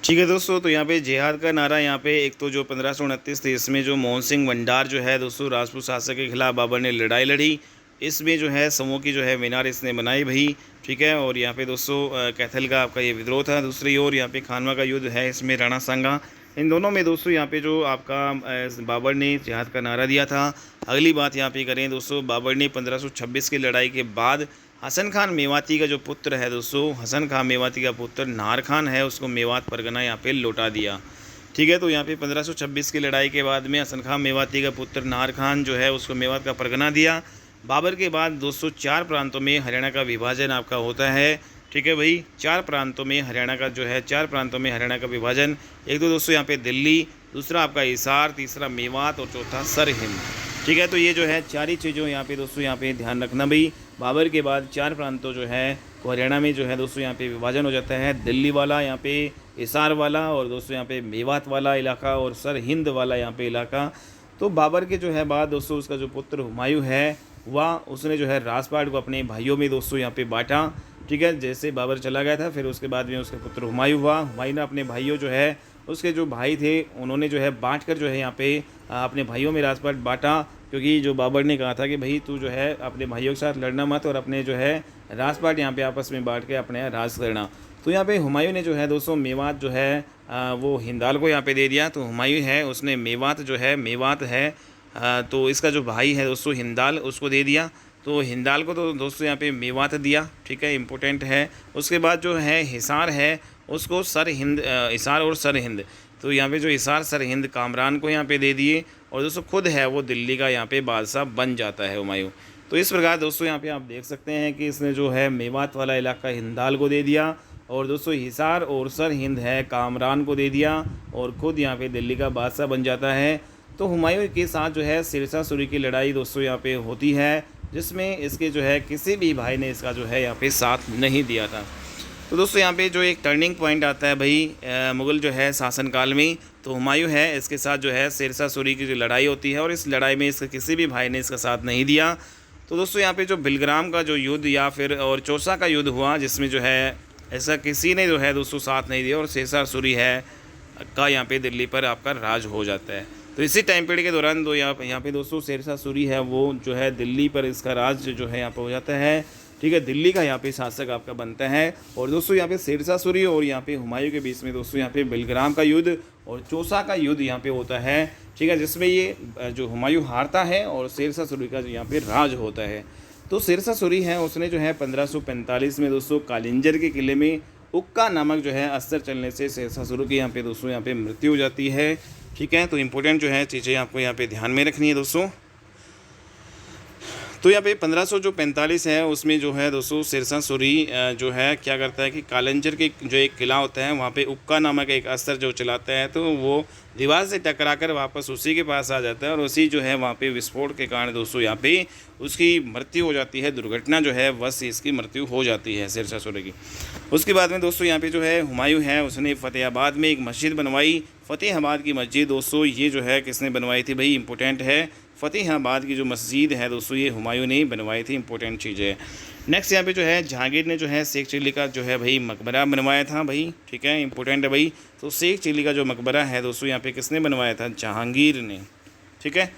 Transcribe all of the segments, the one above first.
ठीक है दोस्तों, तो यहाँ पे जिहाद का नारा यहाँ पे एक तो जो 1529 थी, इसमें जो मोहन सिंह भंडार जो है दोस्तों राजपूत शासक के खिलाफ बाबर ने लड़ाई लड़ी। इसमें जो है समूह की जो है मीनार इसने बनाई भाई। ठीक है, और यहाँ पे दोस्तों कैथल का आपका ये विद्रोह था। दूसरी ओर यहाँ पे खानवा का युद्ध है, इसमें राणा सांगा, इन दोनों में दोस्तों यहाँ पे जो आपका बाबर ने जिहाद का नारा दिया था। अगली बात यहाँ पे करें दोस्तों, बाबर ने 1526 की लड़ाई के बाद हसन खान मेवाती का जो पुत्र है दोस्तों, हसन खान मेवाती का पुत्र नार खान है, उसको मेवात परगना यहाँ पे लौटा दिया। ठीक है, तो यहाँ पे 1526 की लड़ाई के बाद में हसन खान मेवाती का पुत्र नार खान जो है उसको मेवात का परगना दिया। बाबर के बाद दोस्तों 4 प्रांतों में हरियाणा का विभाजन आपका होता है। ठीक है भाई, 4 प्रांतों में हरियाणा का जो है 4 प्रांतों में हरियाणा का विभाजन। एक तो दोस्तों यहाँ पे दिल्ली, दूसरा आपका हिसार, तीसरा मेवात और चौथा सरहिंद। ठीक है, तो ये जो है 4 ही चीज़ों यहाँ पे दोस्तों यहाँ पे ध्यान रखना भाई। बाबर के बाद 4 प्रांतों जो है को हरियाणा में जो है दोस्तों यहाँ पे विभाजन हो जाता है। दिल्ली वाला, यहाँ पे हिसार वाला, और दोस्तों यहाँ पे मेवात वाला इलाका और सरहिंद वाला यहाँ पे इलाका। तो बाबर के जो है बाद दोस्तों उसका जो पुत्र हुमायूं है वह उसने जो है राजपाट को अपने भाइयों में दोस्तों यहाँ पे बांटा। ठीक है, जैसे बाबर चला गया था फिर उसके बाद में उसका पुत्र हुमायूं हुआ। हुमायूं ने अपने भाइयों जो है उसके जो भाई थे उन्होंने जो है बांट कर जो है यहाँ पे अपने भाइयों में राजपाट बांटा, क्योंकि जो बाबर ने कहा था कि भाई तू जो है अपने भाइयों के साथ लड़ना मत और अपने जो है राजपाट यहाँ पे आपस में बांट के अपने राज करना। तो यहाँ पे हुमायूं ने जो है दोस्तों मेवात जो है वो हिंदाल को यहाँ पे दे दिया। तो हुमायूं है उसने मेवात जो है मेवात है तो इसका जो भाई है दोस्तों हिंदाल उसको दे दिया। तो हिंदाल को तो दोस्तों यहाँ पे मेवात दिया। ठीक है, इम्पोर्टेंट है। उसके बाद जो है हिसार है उसको सरहिंद, हिसार और सरहिंद, तो यहाँ पे जो हिसार सरहिंद कामरान को यहाँ पे दे दिए। और दोस्तों खुद है वो दिल्ली का यहाँ पे बादशाह बन जाता है हुमायूं। तो इस प्रकार दोस्तों यहाँ पे आप देख सकते हैं कि इसने जो है मेवात वाला इलाका हिंदाल को दे दिया, और दोस्तों हिसार और सरहिंद है कामरान को दे दिया, और खुद यहाँ पे दिल्ली का बादशाह बन जाता है। तो हुमायूं के साथ जो है सिरसा सूरी की लड़ाई दोस्तों यहाँ पे होती है, जिसमें इसके जो है किसी भी भाई ने इसका जो है यहाँ पे साथ नहीं दिया था। तो दोस्तों यहाँ पे जो एक टर्निंग पॉइंट आता है भाई मुग़ल जो है शासनकाल में, तो हुमायूं है इसके साथ जो है सिरसा सूरी की जो लड़ाई होती है, और इस लड़ाई में इसके किसी भी भाई ने इसका साथ नहीं दिया। तो दोस्तों यहाँ पे जो बिलग्राम का जो युद्ध या फिर और चौसा का युद्ध हुआ, जिसमें जो है ऐसा किसी ने जो है दोस्तों साथ नहीं दिया, और सिरसा सूरी है का यहाँ पे दिल्ली पर आपका राज हो जाता है। तो इसी टाइम पीरियड के दौरान तो यहाँ पे दोस्तों सिरसा सूरी है वो जो है दिल्ली पर इसका राज जो है यहाँ पर हो जाता है। ठीक है, दिल्ली का यहाँ पे शासक आपका बनता है। और दोस्तों यहाँ पे सिरसा सूरी और यहाँ पे हुमायूं के बीच में दोस्तों यहाँ पे बिलग्राम का युद्ध और चौसा का युद्ध यहाँ पे होता है। ठीक है, जिसमें ये जो हुमायूं हारता है और सिरसा सूरी का जो यहाँ पे राज होता है। तो सिरसा सूरी है उसने जो है 1545 में दोस्तों कालिंजर के किले में उक्का नामक जो है अस्त्र चलने से सिरसा सूरी की यहाँ पे दोस्तों यहाँ पे मृत्यु हो जाती है। ठीक है, तो इम्पोर्टेंट जो है चीज़ें आपको यहाँ पे ध्यान में रखनी है दोस्तों। तो यहाँ पे 1545 है उसमें जो है दोस्तों सिरसा सूरी जो है क्या करता है कि कालंजर के जो एक किला होता है वहाँ पे उक्का नामक एक अस्त्र जो चलाता है, तो वो दीवार से टकराकर वापस उसी के पास आ जाता है, और उसी जो है वहाँ पे विस्फोट के कारण दोस्तों यहाँ पे उसकी मृत्यु हो जाती है। दुर्घटना जो है वश इसकी मृत्यु हो जाती है सिरसा सूरी की। उसके बाद में दोस्तों यहाँ पे जो है हुमायूं है उसने फ़तेहाबाद में एक मस्जिद बनवाई। फ़तेहाबाद की मस्जिद दोस्तों ये जो है किसने बनवाई थी भाई, इंपॉर्टेंट है। फ़तेहाबाद की जो मस्जिद है दोस्तों ये हुमायूं ने बनवाई थी, इंपॉर्टेंट चीज़ है। नेक्स्ट यहाँ पे जो है जहांगीर ने जो है शेख चिली का जो है भाई मकबरा बनवाया था भाई। ठीक है, इंपॉर्टेंट है भाई। तो शेख चिली का जो मकबरा है दोस्तों यहाँ पे किसने बनवाया था, जहांगीर ने। ठीक है,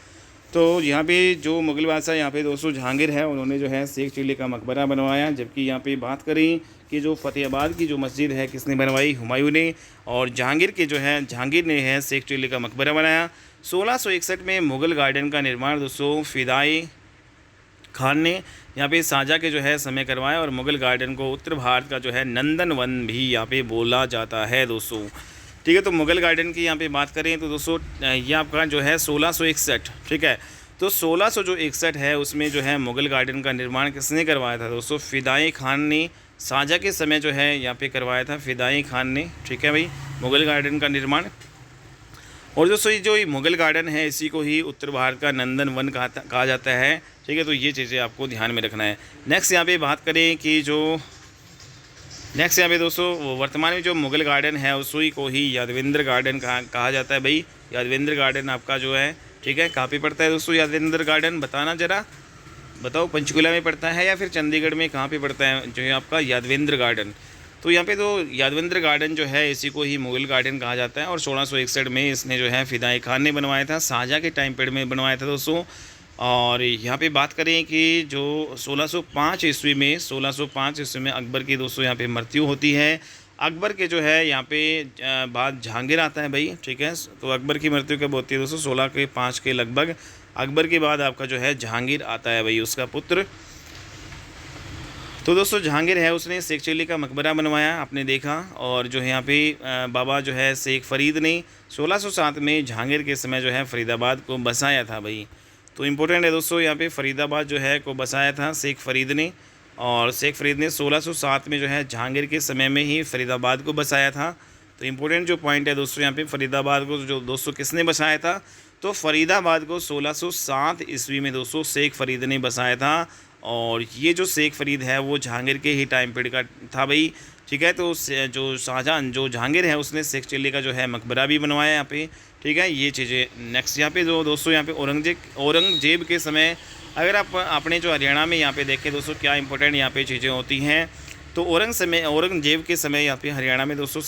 तो यहाँ पे जो मुग़ल बादशाह यहाँ पे दोस्तों जहांगीर है उन्होंने जो है शेख चिली का मकबरा बनवाया। जबकि यहाँ पे बात करें कि जो फ़तेहाबाद की जो मस्जिद है किसने बनवाई, हुमायूं ने। और जहांगीर के जो है जहांगीर ने है शेख चिली का मकबरा बनाया। 1661 में मुग़ल गार्डन का निर्माण दोस्तों फ़िदाई खान ने यहाँ पे शाहजहाँ के जो है समय करवाया, और मुग़ल गार्डन को उत्तर भारत का जो है नंदन वन भी यहाँ पे बोला जाता है दोस्तों। ठीक है, तो मुग़ल गार्डन की यहाँ पे बात करें तो दोस्तों ये आपका जो है 1661। ठीक है, तो 1661 है उसमें जो है मुग़ल गार्डन का निर्माण किसने करवाया था दोस्तों, फ़िदाई खान ने। शाहजहाँ के समय जो है यहाँ पे करवाया था फ़िदाई खान ने। ठीक है भाई, मुग़ल गार्डन का निर्माण। और दोस्तों ये जो मुग़ल गार्डन है इसी को ही उत्तर भारत का नंदन वन कहा जाता है। ठीक है, तो ये चीज़ें आपको ध्यान में रखना है। नेक्स्ट यहाँ पे बात करें कि जो नेक्स्ट यहाँ पे दोस्तों वर्तमान में जो मुग़ल गार्डन है उसी को ही यादवेंद्र गार्डन कहा जाता है भाई। यादवेंद्र गार्डन आपका जो है ठीक है कहाँ पे पड़ता है दोस्तों, यादवेंद्र गार्डन बताना ज़रा, बताओ पंचकुला में पड़ता है या फिर चंडीगढ़ में कहाँ पे पड़ता है जो है आपका यादवेंद्र गार्डन। तो यहाँ पे तो यादवंतर गार्डन जो है इसी को ही मुगल गार्डन कहा जाता है और 1661 में इसने जो है फ़िदाई खान ने बनवाया था, शाहजहाँ के टाइम पीरियड में बनवाया था दोस्तों। और यहाँ पे बात करें कि जो 1605 ईस्वी में अकबर की दोस्तों यहाँ पे मृत्यु होती है। अकबर के जो है यहाँ पे बाद जहांगीर आता है भाई, ठीक है। तो अकबर की मृत्यु कब होती है दोस्तों? 1605 के लगभग। अकबर के बाद आपका जो है जहांगीर आता है भाई, उसका पुत्र। तो दोस्तों जहांगीर है उसने शेख चिल्ली का मकबरा बनवाया, आपने देखा। और जो है यहाँ पे बाबा जो है शेख फ़रीद ने 1607 में जहांगीर के समय जो है फ़रीदाबाद को बसाया था भाई। तो इम्पोर्टेंट है दोस्तों, यहाँ पे फ़रीदाबाद जो है को बसाया था शेख फ़रीद ने। और शेख फ़रीद ने 1607 में जो है जहांगीर के समय में ही फ़रीदाबाद को बसाया था। तो इम्पोर्टेंट जो पॉइंट है दोस्तों, यहाँ पे फ़रीदाबाद को जो दोस्तों किसने बसाया था? तो फ़रीदाबाद को 1607 ईस्वी में दोस्तों शेख फ़रीद ने बसाया था। और ये जो शेख फ़रीद है वो जहांगीर के ही टाइम पीरियड का था भाई, ठीक है। तो जो शाहजहाँ जो जहांगीर है उसने शेख चिल्ली का जो है मकबरा भी बनवाया यहाँ पे, ठीक है। ये चीज़ें नेक्स्ट यहाँ पे जो दोस्तों यहाँ पे औरंगजेब के समय अगर आप अपने जो हरियाणा में यहाँ पे देखें दोस्तों क्या इंपॉर्टेंट यहाँ पे चीज़ें होती हैं। तो औरंगजेब के समय यहाँ पे हरियाणा में दोस्तों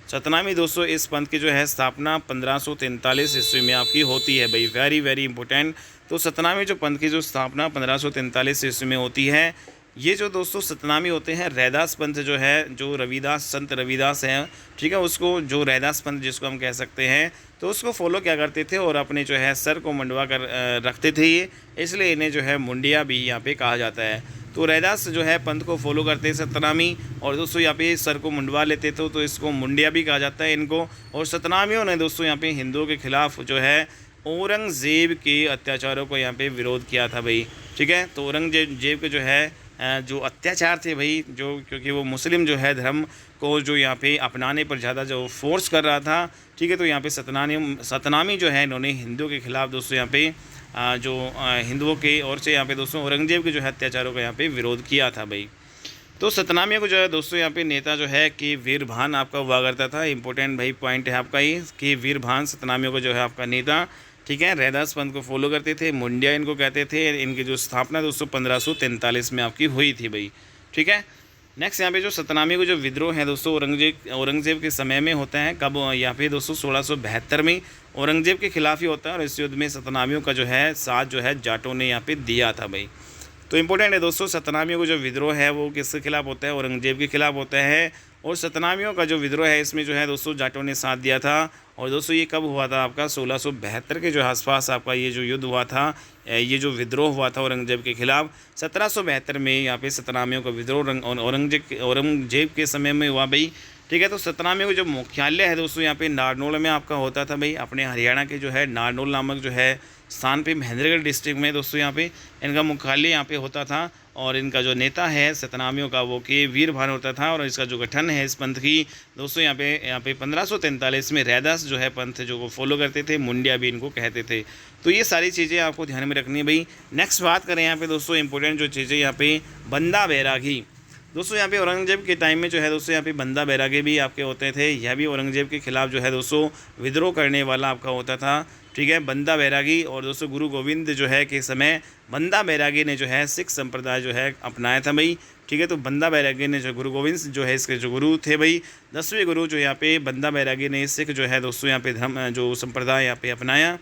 सतनामी दोस्तों इस पंथ की जो है स्थापना 1543 ईस्वी में आपकी होती है भाई, वेरी वेरी इंपॉर्टेंट। तो सतनामी जो पंथ की जो स्थापना 1543 ईस्वी में होती है। ये जो दोस्तों सतनामी होते हैं रैदास पंथ जो है, जो संत रविदास हैं, ठीक है, उसको जो रैदास पंथ जिसको हम कह सकते हैं, तो उसको फॉलो क्या करते थे और अपने जो है सर को मुंडवा कर रखते थे ये, इसलिए इन्हें जो है मुंडिया भी यहाँ पे कहा जाता है। तो रैदास जो है पंथ को फॉलो करते सतनामी, और दोस्तों यहाँ पे सर को मुंडवा लेते थे तो इसको मुंडिया भी कहा जाता है इनको। और सतनामियों ने दोस्तों यहाँ पे हिंदुओं के खिलाफ जो है औरंगजेब के अत्याचारों को यहाँ पे विरोध किया था भाई, ठीक है। तो औरंगजेब के जो है जो अत्याचार थे भाई, जो क्योंकि वो मुस्लिम जो है धर्म को जो यहाँ पे अपनाने पर ज़्यादा जो फोर्स कर रहा था, ठीक है। तो यहाँ पे सतनामी जो है इन्होंने हिंदुओं के खिलाफ दोस्तों यहाँ पे जो हिंदुओं के ओर से यहाँ पे दोस्तों औरंगजेब के जो है अत्याचारों का यहाँ पे विरोध किया था भाई। तो सतनामियों को जो है दोस्तों यहाँ पे नेता जो है कि वीरभान आपका हुआ करता था। इंपॉर्टेंट भाई पॉइंट है आपका ये कि वीरभान सतनामियों को जो है आपका नेता, ठीक है। रैदास पंथ को फॉलो करते थे, मुंडिया इनको कहते थे। इनकी जो स्थापना दोस्तों 1543 में आपकी हुई थी भाई, ठीक है। नेक्स्ट यहाँ पे जो सतनामी को जो विद्रोह है दोस्तों औरंगजेब के समय में होता है, कब? यहाँ पे दोस्तों 1672 में औरंगजेब के खिलाफ ही होता है। और इस युद्ध में सतनामियों का जो है साथ जो है जाटों ने यहाँ पे दिया था भाई। तो इम्पोर्टेंट है दोस्तों, सतनामियों को जो विद्रोह है वो किसके खिलाफ होता है? औरंगजेब के खिलाफ होता है। और सतनामियों का जो विद्रोह है इसमें जो है दोस्तों जाटों ने साथ दिया था। और दोस्तों ये कब हुआ था आपका? 1672 के जो आसपास आपका ये जो युद्ध हुआ था, ये जो विद्रोह हुआ था औरंगजेब के खिलाफ 1772 में यहाँ पे सतनामियों का विद्रोह औरंगजेब के समय में हुआ भाई, ठीक है। तो सतनामियों का जो मुख्यालय है दोस्तों यहाँ पे नारनौल में आपका होता था भाई, अपने हरियाणा के जो है नारनौल नामक जो है स्थान पे महेंद्रगढ़ डिस्ट्रिक्ट में दोस्तों यहाँ पे इनका मुख्यालय यहाँ पे होता था। और इनका जो नेता है सतनामियों का वो कि वीरभान होता था। और इसका जो गठन है इस पंथ की दोस्तों यहाँ पे 1543 में रैदास जो है पंथ जो वो फॉलो करते थे, मुंडिया भी इनको कहते थे। तो ये सारी चीज़ें आपको ध्यान में रखनी है भाई। नेक्स्ट बात करें यहाँ पे दोस्तों इंपॉर्टेंट जो चीज़ें यहाँ पे बंदा बैरागी दोस्तों यहाँ पे औरंगजेब के टाइम में जो है दोस्तों यहाँ पे बंदा बैरागी भी आपके होते थे। यह भी औरंगजेब के खिलाफ जो है दोस्तों विद्रोह करने वाला आपका होता था, ठीक है, बंदा बैरागी। और दोस्तों गुरु गोविंद जो है के समय बंदा बैरागी ने जो है सिख संप्रदाय जो है अपनाया था भाई, ठीक है। तो बंदा बैरागी ने जो गुरु गोविंद जो है इसके जो गुरु थे भाई, 10वें गुरु जो यहाँ पे बंदा बैरागी ने सिख जो है दोस्तों यहाँ पे धर्म जो संप्रदाय यहाँ पे अपनाया।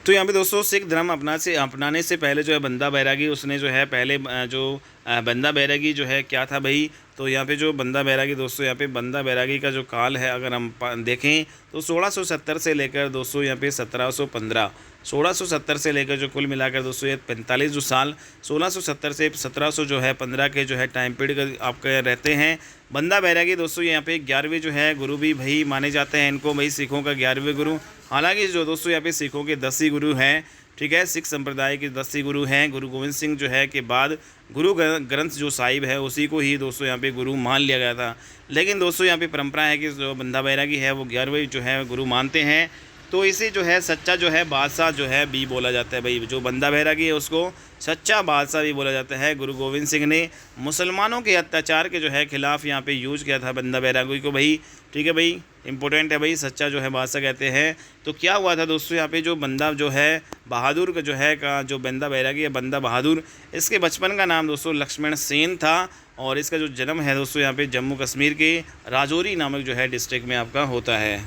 तो यहाँ पे दोस्तों सिख धर्म अपनाने से पहले जो है बंदा बैरागी उसने जो है पहले जो बंदा बैरागी जो है क्या था भाई। तो यहाँ पे जो बंदा बैरागी दोस्तों यहाँ पे बंदा बैरागी का जो काल है अगर हम देखें तो 1670 से लेकर दोस्तों यहाँ पे 1715 1670 से लेकर जो कुल मिलाकर दोस्तों ये 45 जो साल 1670 से 1700 जो है 15 के जो है टाइम पीरियड आपके रहते हैं। बंदा बैरागी दोस्तों यहाँ पे 11वें जो है गुरु भी भाई माने जाते हैं इनको भाई, सिखों का 11वें गुरु। हालांकि जो दोस्तों यहाँ पे सिखों के 10 ही गुरु हैं, ठीक है, सिख संप्रदाय के 10 ही गुरु हैं। गुरु गोविंद सिंह जो है के बाद गुरु ग्रंथ जो साहिब है उसी को ही दोस्तों यहाँ पे गुरु मान लिया गया था। लेकिन दोस्तों यहाँ पे परंपरा है कि जो बंदा बैरागी है वो 11वें जो है गुरु मानते हैं। तो इसे जो है सच्चा जो है बादशाह जो है भी बोला जाता है भाई। जो बंदा बैरागी है उसको सच्चा बादशाह भी बोला जाता है। गुरु गोविंद सिंह ने मुसलमानों के अत्याचार के जो है खिलाफ यहाँ पे यूज किया था बंदा बैरागी को भाई, ठीक है भाई। इंपॉर्टेंट है भाई, सच्चा जो है बादशाह कहते हैं। तो क्या हुआ था दोस्तों, यहाँ पे जो बंदा जो है बहादुर का जो है का जो बंदा बैरागी है बंदा बहादुर, इसके बचपन का नाम दोस्तों लक्ष्मण सेन था और इसका जो जन्म है दोस्तों यहाँ पे जम्मू कश्मीर के राजौरी नामक जो है डिस्ट्रिक्ट में आपका होता है।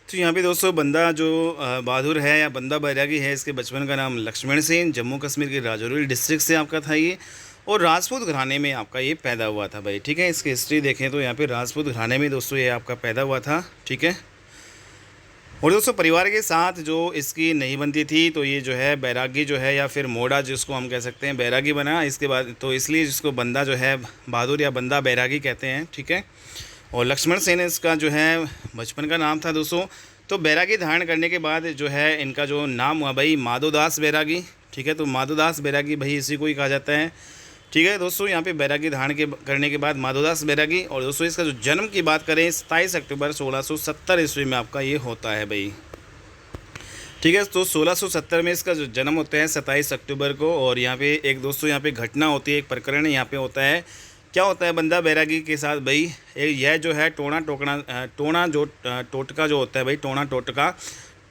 तो यहाँ पे दोस्तों बंदा जो बहादुर है या बंदा बैरागी है, इसके बचपन का नाम लक्ष्मण सेन, जम्मू कश्मीर के राजौरी डिस्ट्रिक्ट से आपका था ये, और राजपूत घराने में आपका ये पैदा हुआ था भाई। ठीक है, इसकी हिस्ट्री देखें तो यहाँ पे राजपूत घराने में दोस्तों ये आपका पैदा हुआ था। ठीक है, और दोस्तों परिवार के साथ जो इसकी नहीं बनती थी तो ये जो है बैरागी जो है या फिर मोड़ा जिसको हम कह सकते हैं बैरागी बना। इसके बाद तो इसलिए जिसको बंदा जो है बहादुर या बंदा बैरागी कहते हैं। ठीक है, और लक्ष्मण सेन इसका जो है बचपन का नाम था दोस्तों। तो बैरागी धारण करने के बाद जो है इनका जो नाम हुआ भाई माधोदास बैरागी। ठीक है, तो माधोदास बैरागी भाई इसी को ही कहा जाता है। ठीक है दोस्तों, यहाँ पे बैरागी धारण करने के बाद माधोदास बैरागी। और दोस्तों इसका जो जन्म की बात करें 27 अक्टूबर 1670 ईस्वी में आपका ये होता है भाई। ठीक है, तो 1670 में इसका जो जन्म होता है 27 अक्टूबर को। और यहाँ पे एक दोस्तों यहाँ पे घटना होती है, एक प्रकरण यहाँ पे होता है। क्या होता है बंदा बैरागी के साथ भाई, यह जो है टोना जो टोटका जो होता है भाई, टोना टोटका,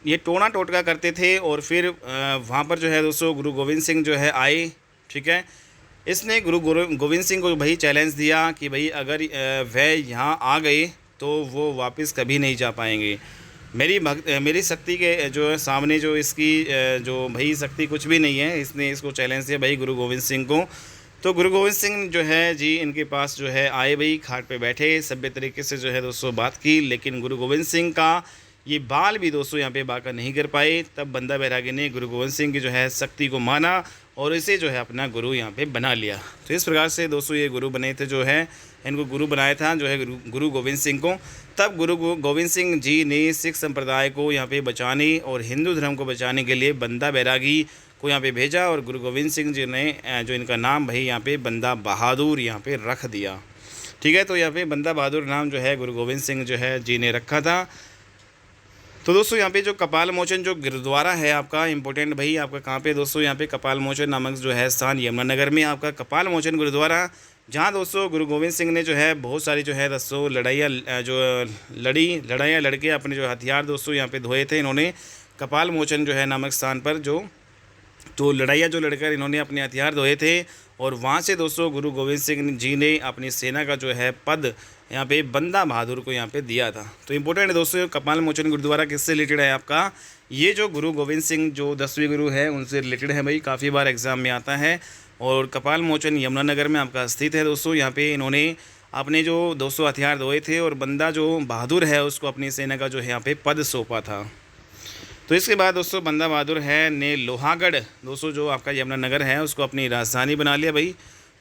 ये टोना टोटका करते थे। और फिर वहाँ पर जो है दोस्तों गुरु गोविंद सिंह जो है आए। ठीक है, इसने गुरु गोविंद सिंह को भाई चैलेंज दिया कि भाई अगर वह यहाँ आ गए तो वो वापस कभी नहीं जा पाएंगे। मेरी शक्ति के जो सामने जो इसकी जो भाई शक्ति कुछ भी नहीं है। इसने इसको चैलेंज दिया भाई गुरु गोविंद सिंह को। तो गुरु गोविंद सिंह जो है जी इनके पास जो है आए भाई, खाट पे बैठे, सभ्य तरीके से जो है दोस्तों बात की। लेकिन गुरु गोविंद सिंह का ये बाल भी दोस्तों यहाँ पे बाका नहीं कर पाए। तब बंदा बैरागी ने गुरु गोविंद सिंह की जो है शक्ति को माना और इसे जो है अपना गुरु यहाँ पे बना लिया। तो इस प्रकार से दोस्तों ये गुरु बने थे, जो है इनको गुरु बनाया था जो है गुरु गोविंद सिंह को। तब गुरु गोविंद सिंह जी ने सिख संप्रदाय को यहाँ पे बचाने और हिंदू धर्म को बचाने के लिए बंदा बैरागी को यहाँ पे भेजा। और गुरु गोविंद सिंह जी ने जो इनका नाम भाई यहाँ पे बंदा बहादुर यहाँ पे रख दिया। ठीक है, तो यहाँ पे बंदा बहादुर नाम जो है गुरु गोविंद सिंह जो है जी ने रखा था। तो दोस्तों यहाँ पे जो कपाल मोचन जो गुरुद्वारा है आपका इम्पोर्टेंट भाई, आपका कहाँ पे दोस्तों, यहाँ पे कपाल मोचन नामक जो है स्थान यमुनानगर में आपका कपाल मोचन गुरुद्वारा, जहाँ दोस्तों गुरु गोविंद सिंह ने जो है बहुत सारी जो है दोस्तों लड़ाइयाँ लड़के अपने जो हथियार दोस्तों यहाँ पे धोए थे इन्होंने कपाल मोचन जो है नामक स्थान पर। तो लड़ाइयाँ जो लड़कर इन्होंने अपने हथियार धोए थे और वहाँ से दोस्तों गुरु गोविंद सिंह जी ने अपनी सेना का जो है पद यहाँ पे बंदा बहादुर को यहाँ पे दिया था। तो इम्पोर्टेंट है दोस्तों कपाल मोचन गुरुद्वारा किससे रिलेटेड है आपका, ये जो गुरु गोविंद सिंह जो 10वें गुरु है उनसे रिलेटेड है भाई, काफ़ी बार एग्जाम में आता है। और कपाल मोचन यमुनानगर में आपका स्थित है दोस्तों। यहाँ पे इन्होंने अपने जो दोस्तों हथियार धोए थे और बंदा जो बहादुर है उसको अपनी सेना का जो है यहाँ पे पद सौंपा था। तो इसके बाद दोस्तों बंदा बहादुर है ने लोहागढ़ दोस्तों जो आपका यमुनानगर है उसको अपनी राजधानी बना लिया भाई।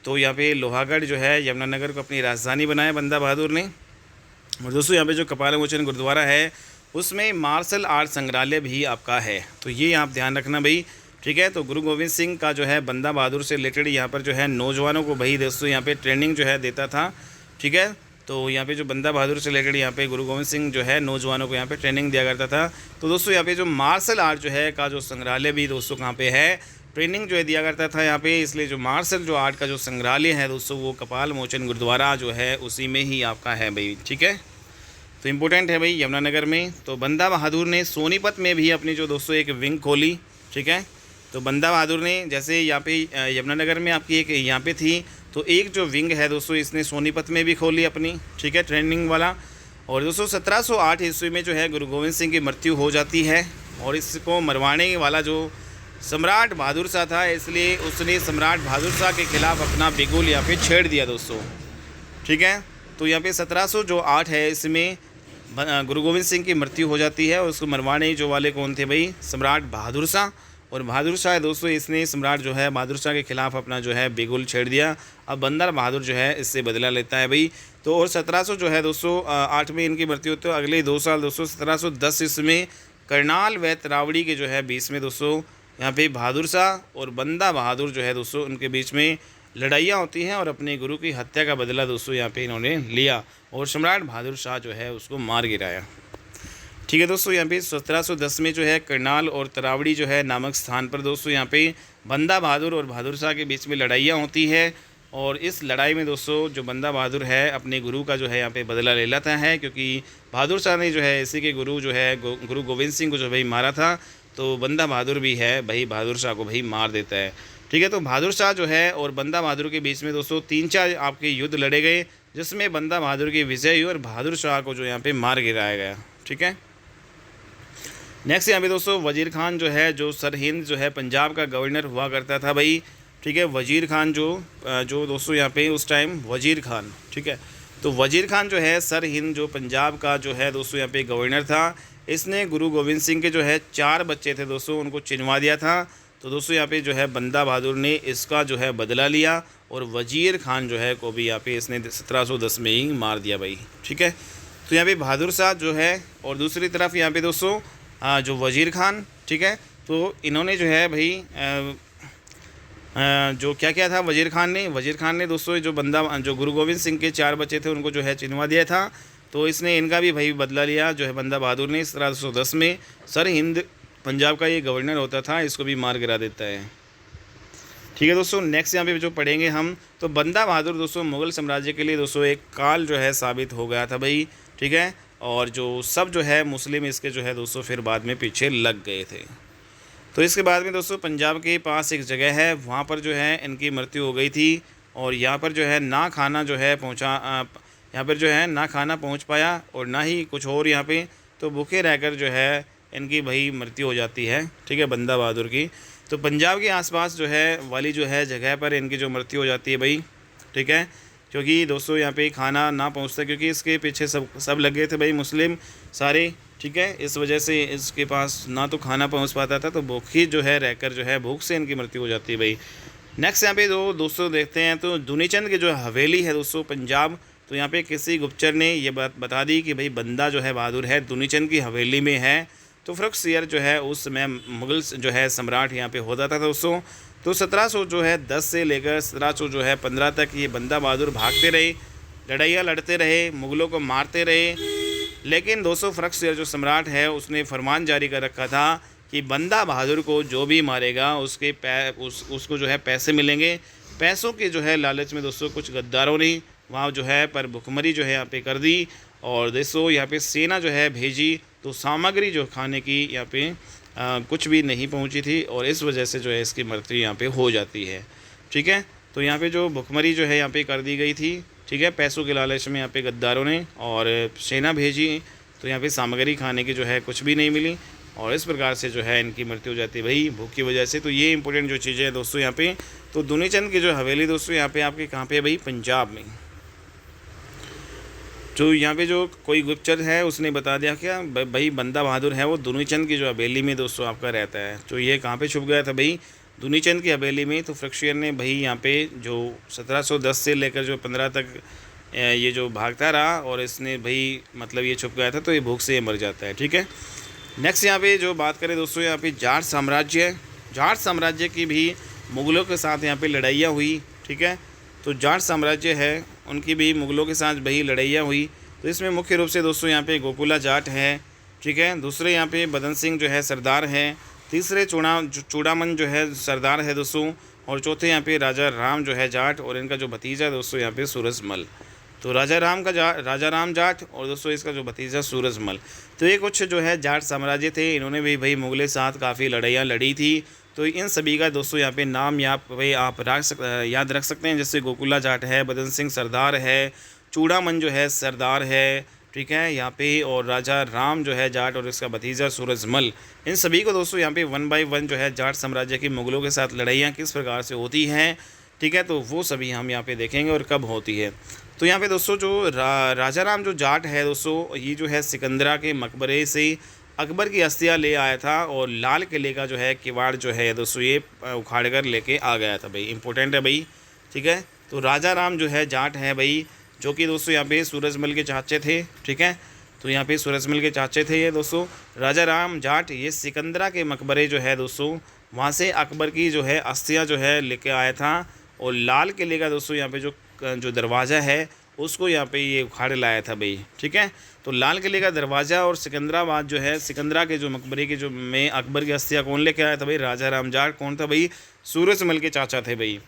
तो यहाँ पे लोहागढ़ जो है यमुनानगर को अपनी राजधानी बनाया बंदा बहादुर ने। और दोस्तों यहाँ पे जो कपाल मोचन गुरुद्वारा है उसमें मार्शल आर्ट संग्रहालय भी आपका है, तो ये आप ध्यान रखना भाई। ठीक है, तो गुरु गोविंद सिंह का जो है बंदा बहादुर से रिलेटेड यहाँ पर जो है नौजवानों को भाई दोस्तों यहाँ पे ट्रेनिंग जो है देता था। ठीक है, तो यहाँ पे जो बंदा बहादुर से रिलेटेड यहाँ पे गुरु गोविंद सिंह जो है नौजवानों को यहाँ पे ट्रेनिंग दिया करता था। तो दोस्तों यहाँ पे जो मार्शल आर्ट जो है का जो संग्रहालय भी दोस्तों कहाँ पे है, ट्रेनिंग जो है दिया करता था यहाँ पे। इसलिए जो मार्शल जो आर्ट का जो संग्रहालय है दोस्तों वो कपाल मोचन गुरुद्वारा जो है उसी में ही आपका है भाई। ठीक है, तो इम्पोर्टेंट है भाई यमुनानगर में। तो बंदा बहादुर ने सोनीपत में भी अपनी जो दोस्तों एक विंग खोली। ठीक है, तो बंदा बहादुर ने जैसे यहाँ पे यमुनानगर में आपकी एक यहाँ पे थी, तो एक जो विंग है दोस्तों इसने सोनीपत में भी खोली अपनी। ठीक है, ट्रेनिंग वाला। और दोस्तों 1708 ईस्वी में जो है गुरु गोविंद सिंह की मृत्यु हो जाती है और इसको मरवाने वाला जो सम्राट बहादुर शाह था, इसलिए उसने सम्राट बहादुर शाह के खिलाफ अपना बिगुल यहाँ पे छेड़ दिया दोस्तों। ठीक है, तो यहाँ पे 1708 है, इसमें गुरु गोविंद सिंह की मृत्यु हो जाती है और उसको मरवाने जो वाले कौन थे भाई, सम्राट बहादुर शाह। और बहादुर शाह दोस्तों इसने सम्राट जो है बहादुर शाह के खिलाफ अपना जो है बिगुल छेड़ दिया। अब बंदा बहादुर जो है इससे बदला लेता है भाई। तो और 1700 जो है दोस्तों 8 में इनकी मृत्यु होती है। अगले 2 साल दोस्तों 1710 ईस्वी करनाल व तरावड़ी के जो है बीच में दोस्तों यहाँ पे बहादुर शाह और बंदा बहादुर जो है दोस्तों उनके बीच में लड़ाइयाँ होती हैं और अपने गुरु की हत्या का बदला दोस्तों यहाँ पे इन्होंने लिया और सम्राट बहादुर शाह जो है उसको मार गिराया। ठीक है दोस्तों, यहाँ पे 1710 में जो है करनाल और तरावड़ी जो है नामक स्थान पर दोस्तों यहाँ पे बंदा बहादुर और बहादुर शाह के बीच में लड़ाइयाँ होती है। और इस लड़ाई में दोस्तों जो बंदा बहादुर है अपने गुरु का जो है यहाँ पे बदला ले लेता है, क्योंकि बहादुर शाह ने जो है इसी के गुरु जो है गुरु गोविंद सिंह को जो भाई मारा था, तो बंदा बहादुर भी है भाई बहादुर शाह को भाई मार देता है। ठीक है, तो बहादुर शाह जो है और बंदा बहादुर के बीच में दोस्तों 3-4 आपके युद्ध लड़े गए, जिसमें बंदा बहादुर की विजय हुई और बहादुर शाह को जो यहाँ पे मार गिराया गया। ठीक है, नेक्स्ट यहाँ पे दोस्तों वजीर खान जो है, जो सरहिंद जो है पंजाब का गवर्नर हुआ करता था भाई। ठीक है, वजीर खान जो दोस्तों यहाँ पे उस टाइम वजीर खान, ठीक है, तो वजीर खान जो है सरहिंद जो पंजाब का जो है दोस्तों यहाँ पे गवर्नर था। इसने गुरु गोविंद सिंह के जो है 4 बच्चे थे दोस्तों, उनको चिनवा दिया था। तो दोस्तों यहाँ पे जो है बंदा बहादुर ने इसका जो है बदला लिया और वजीर खान जो है को भी यहाँ पे इसने 1710 में ही मार दिया भाई। ठीक है, तो यहाँ पे बहादुर शाह जो है और दूसरी तरफ यहाँ पे दोस्तों जो वजीर खान, ठीक है, तो इन्होंने जो है भाई जो क्या किया था वजीर खान ने दोस्तों जो गुरु गोविंद सिंह के 4 बच्चे थे उनको जो है चिनवा दिया था। तो इसने इनका भी भाई बदला लिया जो है बंदा बहादुर ने 1710 में। सरहिंद पंजाब का ये गवर्नर होता था, इसको भी मार गिरा देता है। ठीक है दोस्तों, नेक्स्ट यहाँ पे जो पढ़ेंगे हम, तो बंदा बहादुर दोस्तों मुग़ल साम्राज्य के लिए दोस्तों एक काल जो है साबित हो गया था भाई। ठीक है, और जो सब जो है मुस्लिम इसके जो है दोस्तों फिर बाद में पीछे लग गए थे। तो इसके बाद में दोस्तों पंजाब के पास एक जगह है, वहाँ पर जो है इनकी मृत्यु हो गई थी और यहाँ पर जो है ना खाना जो है यहाँ पर जो है ना खाना पहुँच पाया और ना ही कुछ और यहाँ पे, तो भूखे रहकर जो है इनकी भाई मृत्यु हो जाती है। ठीक है, बंदा बहादुर की। तो पंजाब के आसपास जो है वाली जो है जगह पर इनकी जो मृत्यु हो जाती है भाई। ठीक है, क्योंकि दोस्तों यहाँ पे खाना ना पहुँचता, क्योंकि इसके पीछे सब लगे थे भाई मुस्लिम सारे। ठीक है, इस वजह से इसके पास ना तो खाना पहुँच पाता था, तो भूखी जो है रहकर जो है भूख से इनकी मृत्यु हो जाती है भाई। नेक्स्ट यहाँ पे दोस्तों देखते हैं, तो दुनीचंद की जो हवेली है दोस्तों पंजाब, तो यहाँ पे किसी गुप्तचर ने ये बात बता दी कि भाई बंदा जो है बहादुर है दुनीचंद की हवेली में है। तो फ़रुखसियर जो है उस समय मुग़ल जो है सम्राट यहाँ पे होता था दोस्तों। तो 1710 से लेकर 1715 तक ये बंदा बहादुर भागते रहे, लड़ाइयाँ लड़ते रहे, मुग़लों को मारते रहे। लेकिन दोस्तों फ़रुखसियर जो सम्राट है उसने फरमान जारी कर रखा था कि बंदा बहादुर को जो भी मारेगा उसको जो है पैसे मिलेंगे। पैसों के जो है लालच में दोस्तों कुछ गद्दारों ने वहाँ जो है पर भुखमरी जो है यहाँ पे कर दी और दोस्तों यहाँ पे सेना जो है भेजी, तो सामग्री जो खाने की यहाँ पे कुछ भी नहीं पहुँची थी और इस वजह से जो है इसकी मृत्यु यहाँ पे हो जाती है। ठीक है, तो यहाँ पे जो भुखमरी जो है यहाँ पे कर दी गई थी। ठीक है, पैसों के लालच में यहाँ पे गद्दारों ने और सेना भेजी, तो यहाँ पे सामग्री खाने की जो है कुछ भी नहीं मिली और इस प्रकार से जो है इनकी मृत्यु हो जाती है भाई भूख की वजह से। तो ये इंपॉर्टेंट जो चीज़ें हैं दोस्तों यहाँ पे, तो दुनीचंद की जो हवेली दोस्तों यहाँ पे आपके कहाँ पे है भाई, पंजाब में। जो यहाँ पे जो कोई गुप्तचर है उसने बता दिया क्या भाई बंदा बहादुर है वो दुनीचंद की जो हवेली में दोस्तों आपका रहता है। तो ये कहाँ पे छुप गया था भाई, दुनीचंद की हवेली में। तो फ़रुखसियर ने भाई यहाँ पे जो 1710 से लेकर जो 15 तक ये जो भागता रहा और इसने भाई मतलब ये छुप गया था, तो ये भूख से ये मर जाता है। ठीक है, नेक्स्ट यहाँ पे जो बात करें दोस्तों, यहाँ पे जाट साम्राज्य की भी मुग़लों के साथ यहाँ पे लड़ाइयाँ हुई। ठीक है, तो जाट साम्राज्य है उनकी भी मुग़लों के साथ भाई लड़ाइयाँ हुई। तो इसमें मुख्य रूप से दोस्तों यहाँ पे गोकुला जाट है। ठीक है, दूसरे यहाँ पे बदन सिंह जो है सरदार है, तीसरे चूड़ामन जो है सरदार है दोस्तों, और चौथे यहाँ पे राजा राम जो है जाट और इनका जो भतीजा दोस्तों यहाँ पे सूरजमल। तो राजा राम जाट और दोस्तों इसका जो भतीजा सूरजमल। तो ये कुछ जो है जाट साम्राज्य थे, इन्होंने भी भाई मुग़लों के साथ काफ़ी लड़ाइयाँ लड़ी थी। तो इन सभी का दोस्तों यहाँ पे नाम आप याद रख सकते हैं, जैसे गोकुला जाट है, बदन सिंह सरदार है, चूड़ामन जो है सरदार है। ठीक है, यहाँ पे और राजा राम जो है जाट और इसका भतीजा सूरजमल। इन सभी को दोस्तों यहाँ पे 1 बाय 1 जो है जाट साम्राज्य की मुग़लों के साथ लड़ाइयाँ किस प्रकार से होती हैं। ठीक है, तो वो सभी हम यहाँ पे देखेंगे और कब होती है। तो यहाँ पे दोस्तों जो राजा राम जो जाट है दोस्तों, ये जो है सिकंदरा के मकबरे से अकबर की अस्थियाँ ले आया था और लाल किले का जो है किवाड़ जो है दोस्तों ये उखाड़ कर लेके आ गया था भाई। इंपॉर्टेंट है भाई। ठीक है, तो राजा राम जो है जाट है भाई, जो कि दोस्तों यहाँ पे सूरजमल के चाचे थे। ठीक है, तो यहाँ पे सूरजमल के चाचे थे ये दोस्तों राजा राम जाट। ये सिकंदरा के मकबरे जो है दोस्तों वहाँ से अकबर की जो है अस्थियाँ जो है लेके आया था और लाल किले का दोस्तों यहाँ पे जो दरवाज़ा है उसको यहाँ पे ये उखाड़ लाया था भाई। ठीक है, तो लाल किले का दरवाज़ा और सिकंदराबाद जो है, सिकंदरा के जो मकबरे के जो में अकबर की अस्थियाँ कौन लेके आया था भाई, राजा राम जाट। कौन था भाई, सूरजमल के चाचा थे भाई।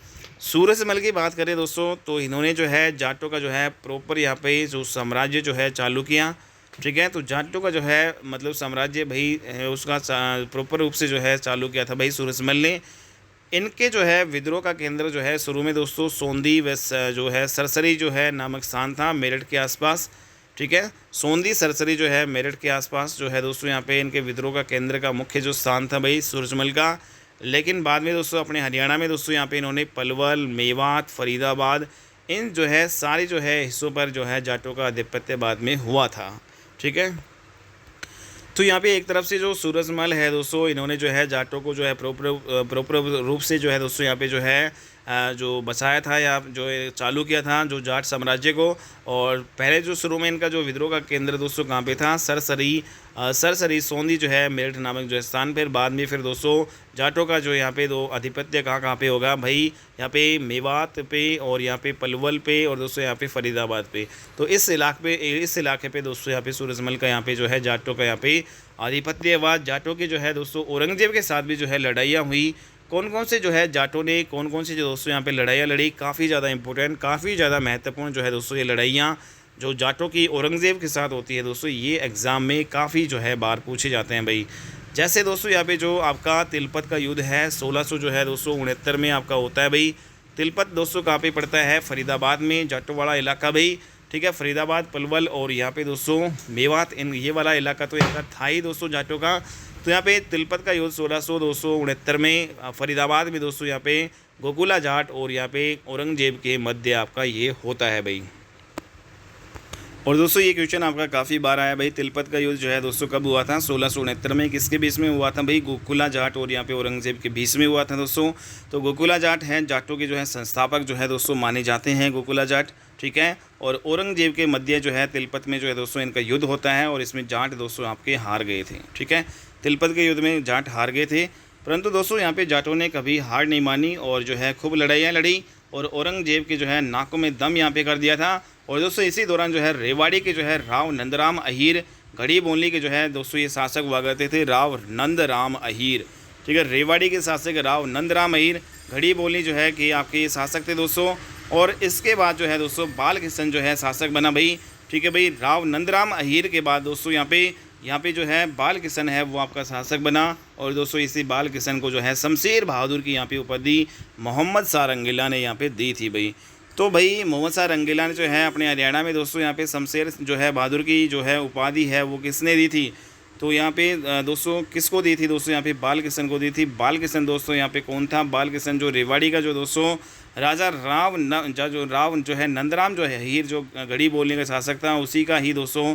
सूरजमल की बात करें दोस्तों, तो इन्होंने जो है जाटों का जो है प्रॉपर यहाँ पे जो साम्राज्य जो है चालू किया। ठीक है, तो जाटों का जो है मतलब साम्राज्य भाई उसका प्रॉपर रूप से जो है चालू किया था भाई सूरजमल ने। इनके जो है विद्रोह का केंद्र जो है शुरू में दोस्तों सोंदी व जो है सरसरी जो है नामक स्थान था मेरठ के आसपास। ठीक है, सोंदी सरसरी जो है मेरठ के आसपास जो है दोस्तों यहाँ पे इनके विद्रोह का केंद्र का मुख्य जो स्थान था भाई सूरजमल का। लेकिन बाद में दोस्तों अपने हरियाणा में दोस्तों यहाँ पे इन्होंने पलवल, मेवात, फरीदाबाद, इन जो है सारे जो है हिस्सों पर जो है जाटों का आधिपत्य बाद में हुआ था। ठीक है, तो यहाँ पे एक तरफ से जो सूरजमल है दोस्तों, इन्होंने जो है जाटों को जो है प्रॉपर रूप से जो है दोस्तों यहाँ पे जो है जो बसाया था या जो चालू किया था जो जाट साम्राज्य को। और पहले जो शुरू में इनका जो विद्रोह का केंद्र दोस्तों कहाँ पे था, सरसरी सोंदी जो है मेरठ नामक जो स्थान पर। बाद में फिर दोस्तों जाटों का जो यहाँ पे दो आधिपत्य कहाँ पे होगा भाई, यहाँ पे मेवात पे और यहाँ पे पलवल पे और दोस्तों यहाँ पे फरीदाबाद पे। तो इस इलाके पे दोस्तों यहाँ पे सूरजमल का यहाँ पे जो है जाटों का यहाँ पे आधिपत्यवाद। जाटों के जो है दोस्तों औरंगजेब के साथ भी जो है लड़ाइयाँ हुई। कौन कौन से जो है जाटों ने कौन कौन सी जो दोस्तों यहाँ पे लड़ाइयाँ लड़ी, काफ़ी ज़्यादा इंपॉर्टेंट, काफ़ी ज़्यादा महत्वपूर्ण जो है दोस्तों ये लड़ाइयाँ जो जाटों की औरंगजेब के साथ होती है दोस्तों, ये एग्ज़ाम में काफ़ी जो है बार पूछे जाते हैं भाई। जैसे दोस्तों यहाँ पे जो आपका तिलपत का युद्ध है 1600 जो है 269 में आपका होता है भाई। तिलपत दोस्तों कहाँ पे पड़ता है, फरीदाबाद में, जाटोवाड़ा इलाका भाई। ठीक है, फरीदाबाद, पलवल और यहाँ पे दोस्तों मेवात, इन ये वाला इलाका तो इनका था ही दोस्तों जाटों का। तो यहाँ पे तिलपत का युद्ध 1600 में फरीदाबाद में दोस्तों यहाँ पे गोकुला जाट और यहाँ पे औरंगजेब के मध्य आपका ये होता है भाई। और दोस्तों ये क्वेश्चन आपका काफ़ी बार आया भाई, तिलपत का युद्ध जो है दोस्तों कब हुआ था, 1669 में, किसके बीच में हुआ था भाई, गोकुला जाट और यहाँ पे औरंगजेब के बीच में हुआ था दोस्तों। तो गोकुला जाट हैं जाटों के जो है संस्थापक जो है दोस्तों माने जाते हैं गोकुला जाट। ठीक है, और औरंगजेब के मध्य जो है तिलपत में जो है दोस्तों इनका युद्ध होता है और इसमें जाट दोस्तों आपके हार गए थे। ठीक है, तिलपत के युद्ध में जाट हार गए थे, परंतु दोस्तों यहाँ पे जाटों ने कभी हार नहीं मानी और जो है खूब लड़ाइयाँ लड़ी और औरंगजेब के जो है नाकों में दम यहाँ पे कर दिया था। और दोस्तों इसी दौरान जो है रेवाड़ी के जो है राव नंदराम अहीर, घड़ी बोली के जो है दोस्तों ये शासक हुआ करते थे राव नंदराम अहीर। ठीक है, रेवाड़ी के शासक राव नंदराम अहीर, घड़ी बोली जो है कि आपके शासक थे दोस्तों। और इसके बाद जो है दोस्तों बाल किशन जो है शासक बना भाई। ठीक है भाई, राव नंदराम अहीर के बाद दोस्तों यहाँ पे जो है बाल किशन है वो आपका शासक बना। और दोस्तों इसी बाल किशन को जो है शमशेर बहादुर की यहाँ पे उपाधि मोहम्मद शाह रंगीला ने यहाँ पे दी थी भाई। तो भाई मोहम्मद शाह रंगीला ने जो है अपने हरियाणा में दोस्तों यहाँ पे शमशेर जो है बहादुर की जो है उपाधि है वो किसने दी थी, तो यहाँ पे दोस्तों किसको दी थी दोस्तों, यहाँ पे बाल किशन को दी थी। बाल किशन दोस्तों यहाँ पे कौन था, बाल किशन जो रेवाड़ी का जो दोस्तों राजा राव जो है नंदराम जो है हीर जो घड़ी बोलने का शासक था उसी का ही दोस्तों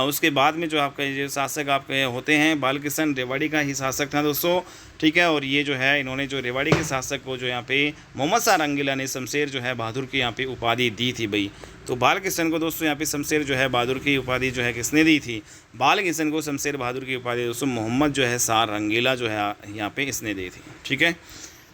उसके बाद में जो आपका ये शासक आपके होते हैं बाल किशन रेवाड़ी का ही शासक था दोस्तों। ठीक है, और ये जो है इन्होंने जो रेवाड़ी के शासक को जो यहाँ पे मोहम्मद शाह रंगीला ने शमशेर जो है बहादुर की यहाँ पे उपाधि दी थी भाई। तो बाल किशन को दोस्तों यहाँ पे शमशेर जो है बहादुर की उपाधि जो है किसने दी थी, बाल किशन को शमशेर बहादुर की उपाधि दोस्तों मोहम्मद जो है शाह रंगीला जो है यहाँ पे इसने दी थी। ठीक है,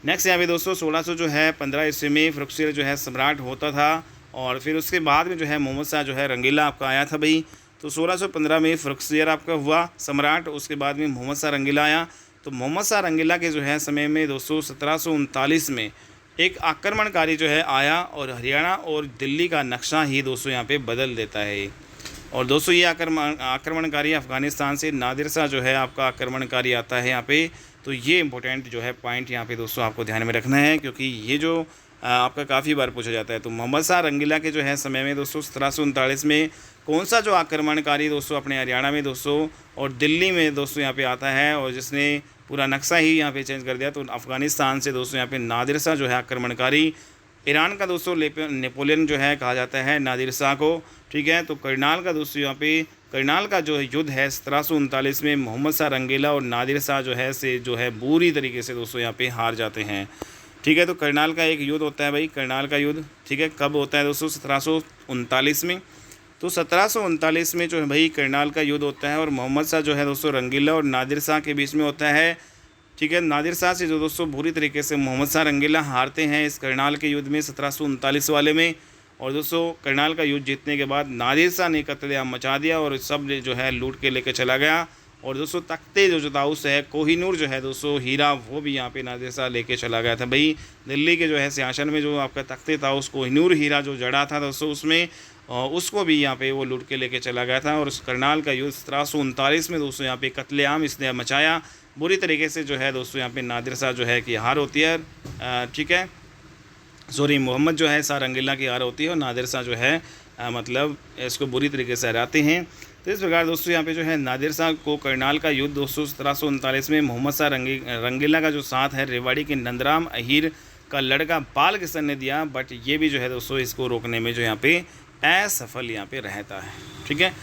नेक्स्ट यहाँ पे दोस्तों 1600 जो है 15 ईस्वी में फ़रुखसियर जो है सम्राट होता था और फिर उसके बाद में जो है मोहम्मद शाह जो है रंगीला आपका आया था भाई। तो 1615 में फ़रुखसियर आपका हुआ सम्राट, उसके बाद में मोहम्मद शाह रंगीला आया। तो मोहम्मद शाह रंगीला के जो है समय में दोस्तों 1739 में एक आक्रमणकारी जो है आया और हरियाणा और दिल्ली का नक्शा ही दोस्तों यहाँ पे बदल देता है। और दोस्तों ये आक्रमणकारी अफ़गानिस्तान से नादिर शाह जो है आपका आक्रमणकारी आता है यहाँ पे। तो ये इंपॉर्टेंट जो है पॉइंट यहाँ पे दोस्तों आपको ध्यान में रखना है क्योंकि ये जो आपका काफ़ी बार पूछा जाता है। तो मोहम्मद शाह रंगीला के जो है समय में दोस्तों 1739 में कौन सा जो आक्रमणकारी दोस्तों अपने हरियाणा में दोस्तों और दिल्ली में दोस्तों यहाँ पे आता है और जिसने पूरा नक्शा ही यहाँ पे चेंज कर दिया। तो अफ़गानिस्तान से दोस्तों यहाँ पे नादिर शाह जो है आक्रमणकारी, ईरान का दोस्तों नेपोलियन जो है कहा जाता है नादिर शाह को। ठीक है, तो करनाल का दोस्तों यहाँ पे करनाल का जो युद्ध है 1739 में मोहम्मद शाह रंगीला और नादिर शाह जो है से जो है बुरी तरीके से दोस्तों यहाँ पे हार जाते हैं। ठीक है, तो करनाल का एक युद्ध होता है भाई, करनाल का युद्ध। ठीक है, कब होता है दोस्तों 1739 में। तो 1739 में जो है भाई करनाल का युद्ध होता है और मोहम्मद शाह जो है दोस्तों रंगीला और नादिर शाह के बीच में होता है। ठीक है, नादिर शाह से जो दोस्तों बुरी तरीके से मोहम्मद शाह रंगीला हारते हैं इस करनाल के युद्ध में 1739 वाले में। और दोस्तों करनाल का युद्ध जीतने के बाद नादिर शाह ने कत्लेआम मचा दिया और सब जो है लूट के लेकर चला गया और दोस्तों तख्ते जो ताउस है, कोहिनूर जो है दोस्तों हीरा, वो भी यहाँ पे नादिर शाह लेके चला गया था भाई। दिल्ली के जो है सिंहासन में जो आपका तख्ते ताउस कोहिनूर हीरा जो जड़ा था दोस्तों, उसमें उसको भी यहाँ पे वो लूट के लेके चला गया था। और उस करनाल का युद्ध 1739 में दोस्तों यहाँ पे कत्लेआम इसने मचाया बुरी तरीके से जो है दोस्तों। यहाँ पे नादिर शाह जो है कि हार होती है, ठीक है, सॉरी, मोहम्मद जो है शाह रंगीला की हार होती है और नादिर शाह जो है मतलब इसको बुरी तरीके से हराते हैं। तो इस प्रकार दोस्तों यहाँ पे जो है नादिर शाह को करनाल का युद्ध दोस्तों 1739 में मोहम्मद शाह रंगीला का जो साथ है रेवाड़ी के नंदराम अहीर का लड़का बाल किशन ने दिया, बट ये भी जो है दोस्तों इसको रोकने में जो यहाँ पे असफल यहाँ पे रहता है, ठीक है।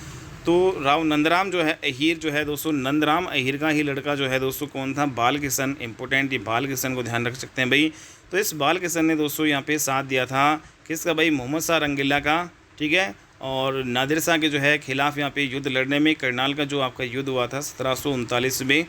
तो राव नंदराम जो है अहीर जो है दोस्तों, नंदराम अहीर का ही लड़का जो है दोस्तों कौन था, बाल किशन। इंपॉर्टेंट, ये बाल किशन को ध्यान रख सकते हैं भाई। तो इस बाल किशन ने दोस्तों यहाँ पे साथ दिया था किसका भाई, मोहम्मद शाह रंगीला का, ठीक है। और नादिर शाह के जो है खिलाफ यहाँ पे युद्ध लड़ने में करनाल का जो आपका युद्ध हुआ था 1739 में,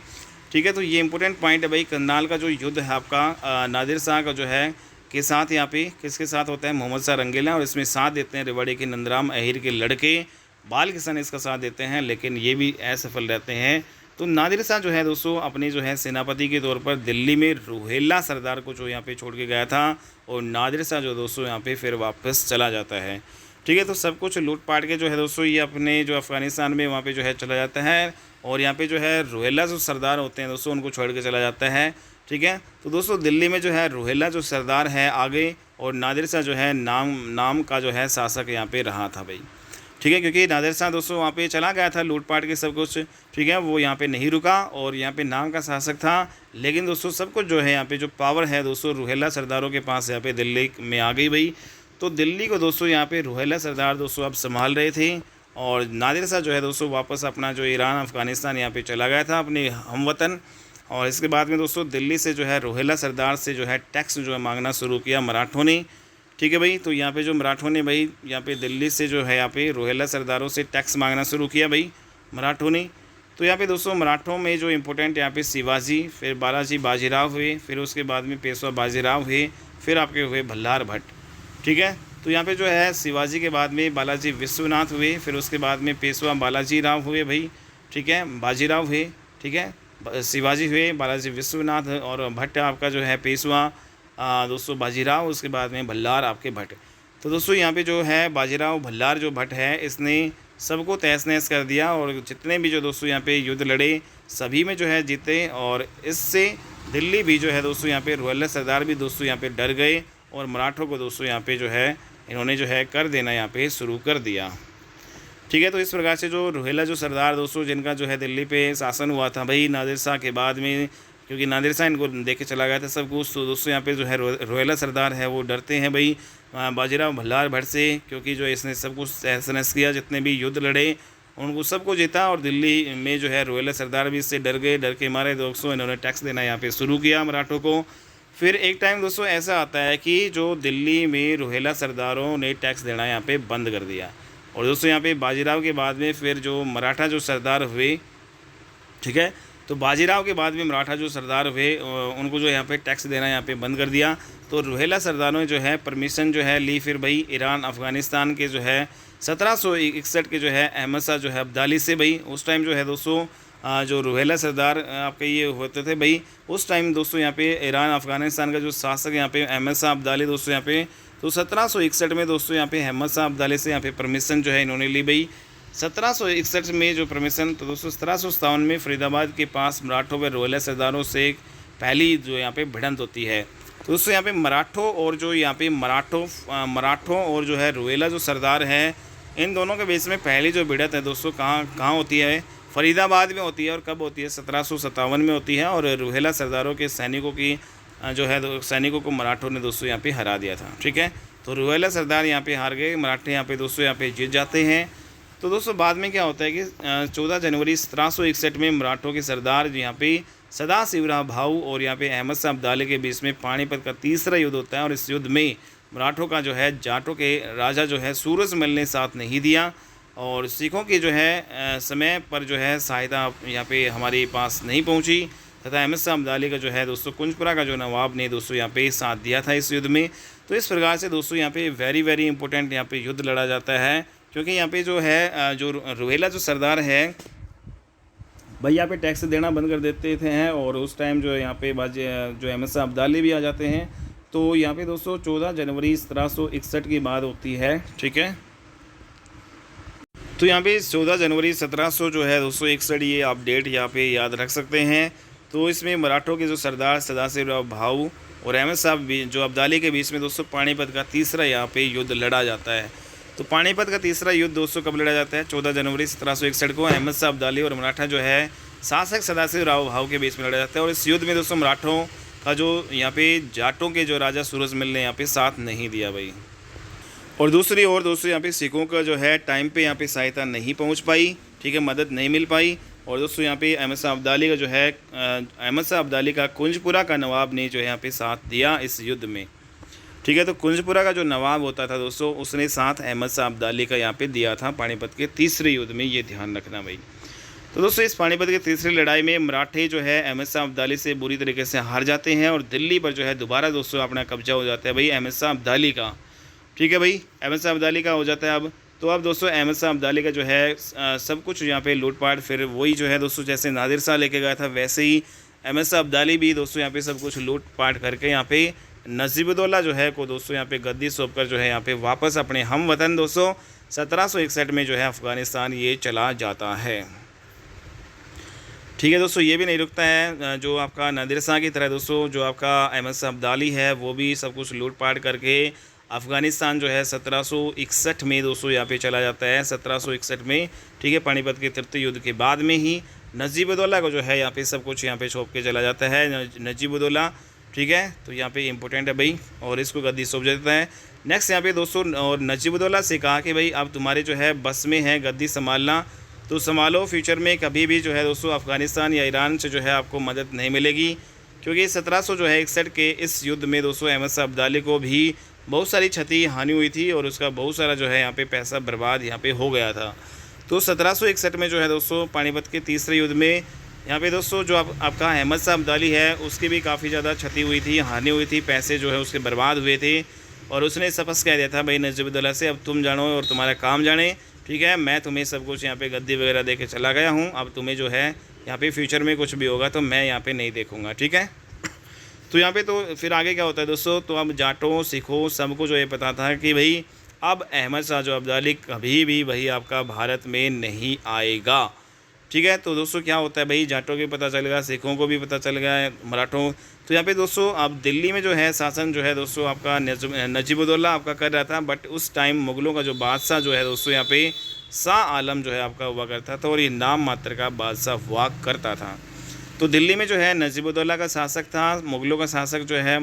ठीक है। तो ये इंपॉर्टेंट पॉइंट है भाई, करनाल का जो युद्ध है आपका नादिर शाह का जो है के साथ यहाँ पे किसके साथ होता है, मोहम्मद शाह रंगीला, और इसमें साथ देते हैं रेवाड़ी के नंदराम अहीर के लड़के बाल किशन इसका साथ देते हैं, लेकिन ये भी असफल रहते हैं। तो नादिर शाह जो है दोस्तों अपने जो है सेनापति के तौर पर दिल्ली में रुहेला सरदार को जो यहाँ पे छोड़ के गया था, और नादिर शाह जो दोस्तों यहाँ पे फिर वापस चला जाता है, ठीक है। तो सब कुछ लूट पाट के जो है दोस्तों ये अपने जो अफ़गानिस्तान में वहाँ पे जो है चला जाता है, और यहाँ पे जो है रुहेला जो सरदार होते हैं दोस्तों उनको छोड़ के चला जाता है, ठीक है। तो दोस्तों दिल्ली में जो है रुहेला जो सरदार है आगे, और नादिर शाह जो है नाम का जो है शासक यहाँ पे रहा था भाई, ठीक है। क्योंकि नादिर शाह दोस्तों वहाँ पे चला गया था लूट पाट के सब कुछ, ठीक है, वो यहाँ पे नहीं रुका और यहाँ पे नाम का शासक था, लेकिन दोस्तों सब कुछ जो है यहाँ पे जो पावर है दोस्तों रुहेला सरदारों के पास यहाँ पे दिल्ली में आ गई भाई। तो दिल्ली को दोस्तों यहाँ पे रुहेला सरदार दोस्तों अब संभाल रहे थे, और नादिर शाह जो है दोस्तों वापस अपना जो ईरान अफ़गानिस्तान यहाँ पे चला गया था अपने हमवतन। और इसके बाद में दोस्तों दिल्ली से जो है रुहेला सरदार से जो है टैक्स जो है मांगना शुरू किया मराठों ने, ठीक है भाई। तो यहाँ पे जो मराठों ने भाई यहाँ पे दिल्ली से जो है यहाँ पे रुहेला सरदारों से टैक्स मांगना शुरू किया भाई मराठों ने। तो यहाँ पे दोस्तों मराठों में जो इम्पोर्टेंट यहाँ पे शिवाजी, फिर बालाजी बाजीराव हुए, फिर उसके बाद में पेशवा बाजीराव हुए, फिर आपके हुए भल्लार भट्ट, ठीक है। तो यहाँ पे जो है शिवाजी के बाद में बालाजी विश्वनाथ हुए, फिर उसके बाद में पेशवा बालाजी राव हुए भाई, ठीक है, बाजीराव हुए, ठीक है, शिवाजी हुए, बालाजी विश्वनाथ, और भट्ट आपका जो है पेशवा दोस्तों बाजीराव, उसके बाद में भल्लार आपके भट्ट। तो दोस्तों यहाँ पे जो है बाजीराव भल्लार जो भट्ट है इसने सबको तहस नहस कर दिया, और जितने भी जो दोस्तों यहाँ पे युद्ध लड़े सभी में जो है जीते, और इससे दिल्ली भी जो है दोस्तों यहाँ पे रुहेला सरदार भी दोस्तों यहाँ पे डर गए, और मराठों को दोस्तों यहाँ पे जो है इन्होंने जो है कर देना यहाँ पे शुरू कर दिया, ठीक है। तो इस प्रकार से जो रुहेला जो सरदार दोस्तों जिनका जो है दिल्ली पे शासन हुआ था भाई नादिर शाह के बाद में, क्योंकि नादिर शाह इनको देख के चला गया था सब कुछ, तो दोस्तों यहाँ पे जो है रुहेला सरदार है वो डरते हैं भाई बाजीराव भल्लार भट्ट से, क्योंकि जो इसने सब कुछ तहस नहस किया, जितने भी युद्ध लड़े उनको सबको जीता, और दिल्ली में जो है रुहेला सरदार भी इससे डर गए। डर के मारे दोस्तों इन्होंने टैक्स देना यहाँ पे शुरू किया मराठों को। फिर एक टाइम दोस्तों ऐसा आता है कि जो दिल्ली में रुहेला सरदारों ने टैक्स देना यहाँ पे बंद कर दिया, और दोस्तों यहाँ पे बाजीराव के बाद में फिर जो मराठा जो सरदार हुए, ठीक है, तो बाजीराव के बाद में मराठा जो सरदार हुए उनको जो यहाँ पे टैक्स देना यहाँ पे बंद कर दिया। तो रुहेला सरदारों ने जो है परमिशन जो है ली फिर भाई ईरान अफ़गानिस्तान के जो है 1761 के जो है अहमद शाह जो है अब्दाली से भाई। उस टाइम जो है दोस्तों जो रुहेला सरदार आपके ये होते थे भाई, उस टाइम दोस्तों यहाँ पे ईरान अफ़गानिस्तान का जो शासक यहाँ पे अहमद शाह अब्दाली दोस्तों यहाँ पे, तो 1761 में दोस्तों यहाँ पे अहमद शाह अब्दाली से यहाँ पे परमिशन जो है इन्होंने ली भाई 1761 में जो परमिशन। तो दोस्तों 1757 में फरीदाबाद के पास मराठों व रुहेला सरदारों से एक पहली जो यहाँ पे भिड़ंत होती है। तो दोस्तों यहाँ पे मराठों और जो यहाँ पे मराठों और जो है रुहेला जो सरदार है, इन दोनों के बीच में पहली जो भिड़ंत है दोस्तों कहाँ होती है, फरीदाबाद में होती है। और कब होती है, 1757 में होती है, और रुहेला सरदारों के सैनिकों की जो है सैनिकों को मराठों ने दोस्तों यहाँ पे हरा दिया था, ठीक है। तो रुहेला सरदार यहाँ पे हार गए, मराठे यहाँ पे दोस्तों यहाँ पे जीत जाते हैं। तो दोस्तों बाद में क्या होता है कि 14 जनवरी 1761 में मराठों के सरदार यहाँ पे सदाशिवराव भाऊ और यहाँ पे अहमद शाह अब्दाली के बीच में पानीपत का तीसरा युद्ध होता है। और इस युद्ध में मराठों का जो है जाटों के राजा जो है सूरजमल ने साथ नहीं दिया, और सिखों की जो है समय पर जो है सहायता यहाँ पे हमारे पास नहीं पहुँची, तथा अहमद शाह अब्दाली का जो है दोस्तों कुंजपुरा का जो नवाब ने दोस्तों यहाँ पे साथ दिया था इस युद्ध में। तो इस प्रकार से दोस्तों यहाँ पे वेरी इंपॉर्टेंट यहाँ पे युद्ध लड़ा जाता है, क्योंकि यहाँ पे जो है जो रुहेला जो सरदार है भाई यहाँ पे टैक्स देना बंद कर देते थे हैं, और उस टाइम जो है यहाँ पे जो अहमद शाह अब्दाली भी आ जाते हैं। तो यहाँ पे दोस्तों 14 जनवरी 1761 की बात होती है, ठीक है। तो यहाँ पे 14 जनवरी 1700 जो है 261, ये आप डेट यहाँ पे याद रख सकते हैं। तो इसमें मराठों के जो सरदार सदाशिवराव भाऊ और अहमद साहब जो अब्दाली के बीच में दोस्तों पानीपत का तीसरा यहाँ पे युद्ध लड़ा जाता है। तो पानीपत का तीसरा युद्ध दोस्तों कब लड़ा जाता है? 14 जनवरी 1761 को अहमद शाह अब्दाली और मराठा जो है शासक सदाशिवराव भाऊ के बीच में लड़ा जाता है। और इस युद्ध में दोस्तों मराठों का जो यहाँ पे जाटों के जो राजा सूरजमल ने यहाँ पे साथ नहीं दिया भाई। और दूसरी ओर दोस्तों यहाँ पे सिखों का जो है टाइम पे यहाँ पे सहायता नहीं पहुँच पाई, ठीक है, मदद नहीं मिल पाई। और दोस्तों यहाँ पे अहमद शाह अब्दाली का जो है अहमद शाह अब्दाली का कुंजपुरा का नवाब ने जो है यहाँ पे साथ दिया इस युद्ध में, ठीक है। तो कुंजपुरा का जो नवाब होता था दोस्तों, उसने साथ अहमद शाह अब्दाली का यहाँ पे दिया था पानीपत के तीसरे युद्ध में, ये ध्यान रखना भाई। तो दोस्तों इस पानीपत की तीसरी लड़ाई में मराठे जो है अहमद शाह अब्दाली से बुरी तरीके से हार जाते हैं और दिल्ली पर जो है दोबारा दोस्तों अपना कब्जा हो जाता है भाई अहमद शाह अब्दाली का, ठीक है भाई। अहमद शाह अब्दाली का हो जाता है अब। तो अब दोस्तों अहमद शाह अब्दाली का जो है सब कुछ यहाँ पे लूटपाट, फिर वही जो है दोस्तों जैसे नादिर शाह लेके गया था वैसे ही अहमद शाह अब्दाली भी दोस्तों यहाँ पे सब कुछ लूटपाट करके यहाँ पे नजीबुद्दौला जो है को दोस्तों यहाँ पे गद्दी सौंप कर जो है यहाँ पे वापस अपने हम वतन दोस्तों 1761 में जो है अफ़गानिस्तान ये चला जाता है, ठीक है दोस्तों। ये भी नहीं रुकता है, जो आपका नादिर शाह की तरह दोस्तों जो आपका अहमद शाह अब्दाली है वो भी सब कुछ लूटपाट करके अफ़गानिस्तान जो है 1761 में दोस्तों यहाँ पे चला जाता है, 1761 में, ठीक है। पानीपत के तृतीय युद्ध के बाद में ही नजीबुद्दौला को जो है यहाँ पे सब कुछ यहाँ पे सौंप के चला जाता है नजीबुद्दौला, ठीक है। तो यहाँ पे इंपॉर्टेंट है भाई, और इसको गद्दी सौंप देता है। नेक्स्ट यहाँ पे दोस्तों और नजीबुद्दौला से कहा कि भाई अब तुम्हारे जो है बस में है गद्दी संभालना, तो संभालो, फ्यूचर में कभी भी जो है दोस्तों अफ़गानिस्तान या ईरान से जो है आपको मदद नहीं मिलेगी, क्योंकि 1761 के इस युद्ध में दोस्तों अहमद शाह अब्दाली को भी बहुत सारी क्षति हानि हुई थी और उसका बहुत सारा जो है यहाँ पे पैसा बर्बाद यहाँ पे हो गया था। तो 1761 में जो है दोस्तों पानीपत के तीसरे युद्ध में यहाँ पे दोस्तों जो आपका अहमद शाह अब्दाली है उसकी भी काफ़ी ज़्यादा क्षति हुई थी, हानि हुई थी, पैसे जो है उसके बर्बाद हुए थे। और उसने सपस कह दिया था भाई नजीबुद्दौला से, अब तुम जानो और तुम्हारा काम जाने, ठीक है, मैं तुम्हें सब कुछ यहाँ पे गद्दी वगैरह दे के चला गया हूँ, अब तुम्हें जो है यहाँ पे फ्यूचर में कुछ भी होगा तो मैं यहाँ पे नहीं देखूँगा, ठीक है। तो यहाँ पे तो फिर आगे क्या होता है दोस्तों, तो अब जाटों सिखों सबको जो ये पता था कि भाई अब अहमद शाह जो अब्दाली कभी भी भाई आपका भारत में नहीं आएगा, ठीक है। तो दोस्तों क्या होता है भाई, जाटों को भी पता चल गया, सिखों को भी पता चल गया, मराठों। तो यहाँ पे दोस्तों अब दिल्ली में जो है शासन जो है दोस्तों आपका नजीबुद्दौला आपका कर रहा था, बट उस टाइम मुग़लों का जो बादशाह जो है दोस्तों यहाँ पे शाह आलम जो है आपका हुआ करता था, और ये नाम मात्र का बादशाह हुआ करता था। तो दिल्ली में जो है नजीबुद्दौला का शासक था, मुग़लों का शासक जो है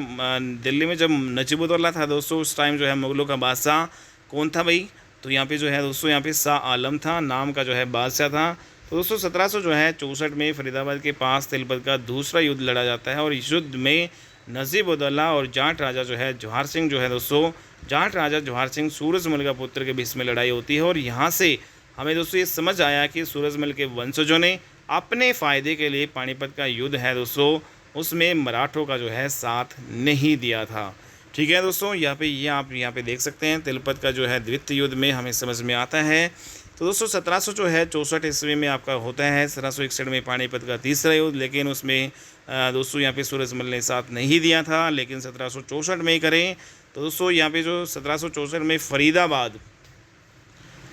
दिल्ली में जब नजीबुद्दौला था दोस्तों उस टाइम जो है मुग़लों का बादशाह कौन था भाई, तो यहाँ पे जो है दोस्तों यहाँ पे शाह आलम था, नाम का जो है बादशाह था। तो दोस्तों 1764 में फरीदाबाद के पास तिलपत का दूसरा युद्ध लड़ा जाता है, और इस युद्ध में नजीबुद्दौला और जाट राजा जो है जवाहर सिंह जो है दोस्तों जाट राजा जवाहर सिंह सूरजमल का पुत्र के बीच में लड़ाई होती है। और यहाँ से हमें दोस्तों ये समझ आया कि सूरजमल के वंशजों ने अपने फ़ायदे के लिए पानीपत का युद्ध है दोस्तों उसमें मराठों का जो है साथ नहीं दिया था, ठीक है दोस्तों। यहाँ पे ये आप यहाँ पे देख सकते हैं तिलपत का जो है द्वितीय युद्ध में हमें समझ में आता है। तो दोस्तों 1700 जो है 64 ईस्वी में आपका होता है, 1761 में पानीपत का तीसरा युद्ध, लेकिन उसमें दोस्तों यहाँ पे सूरजमल ने साथ नहीं दिया था, लेकिन 1764 में ही करें। तो दोस्तों यहाँ पे जो 1764 में फरीदाबाद,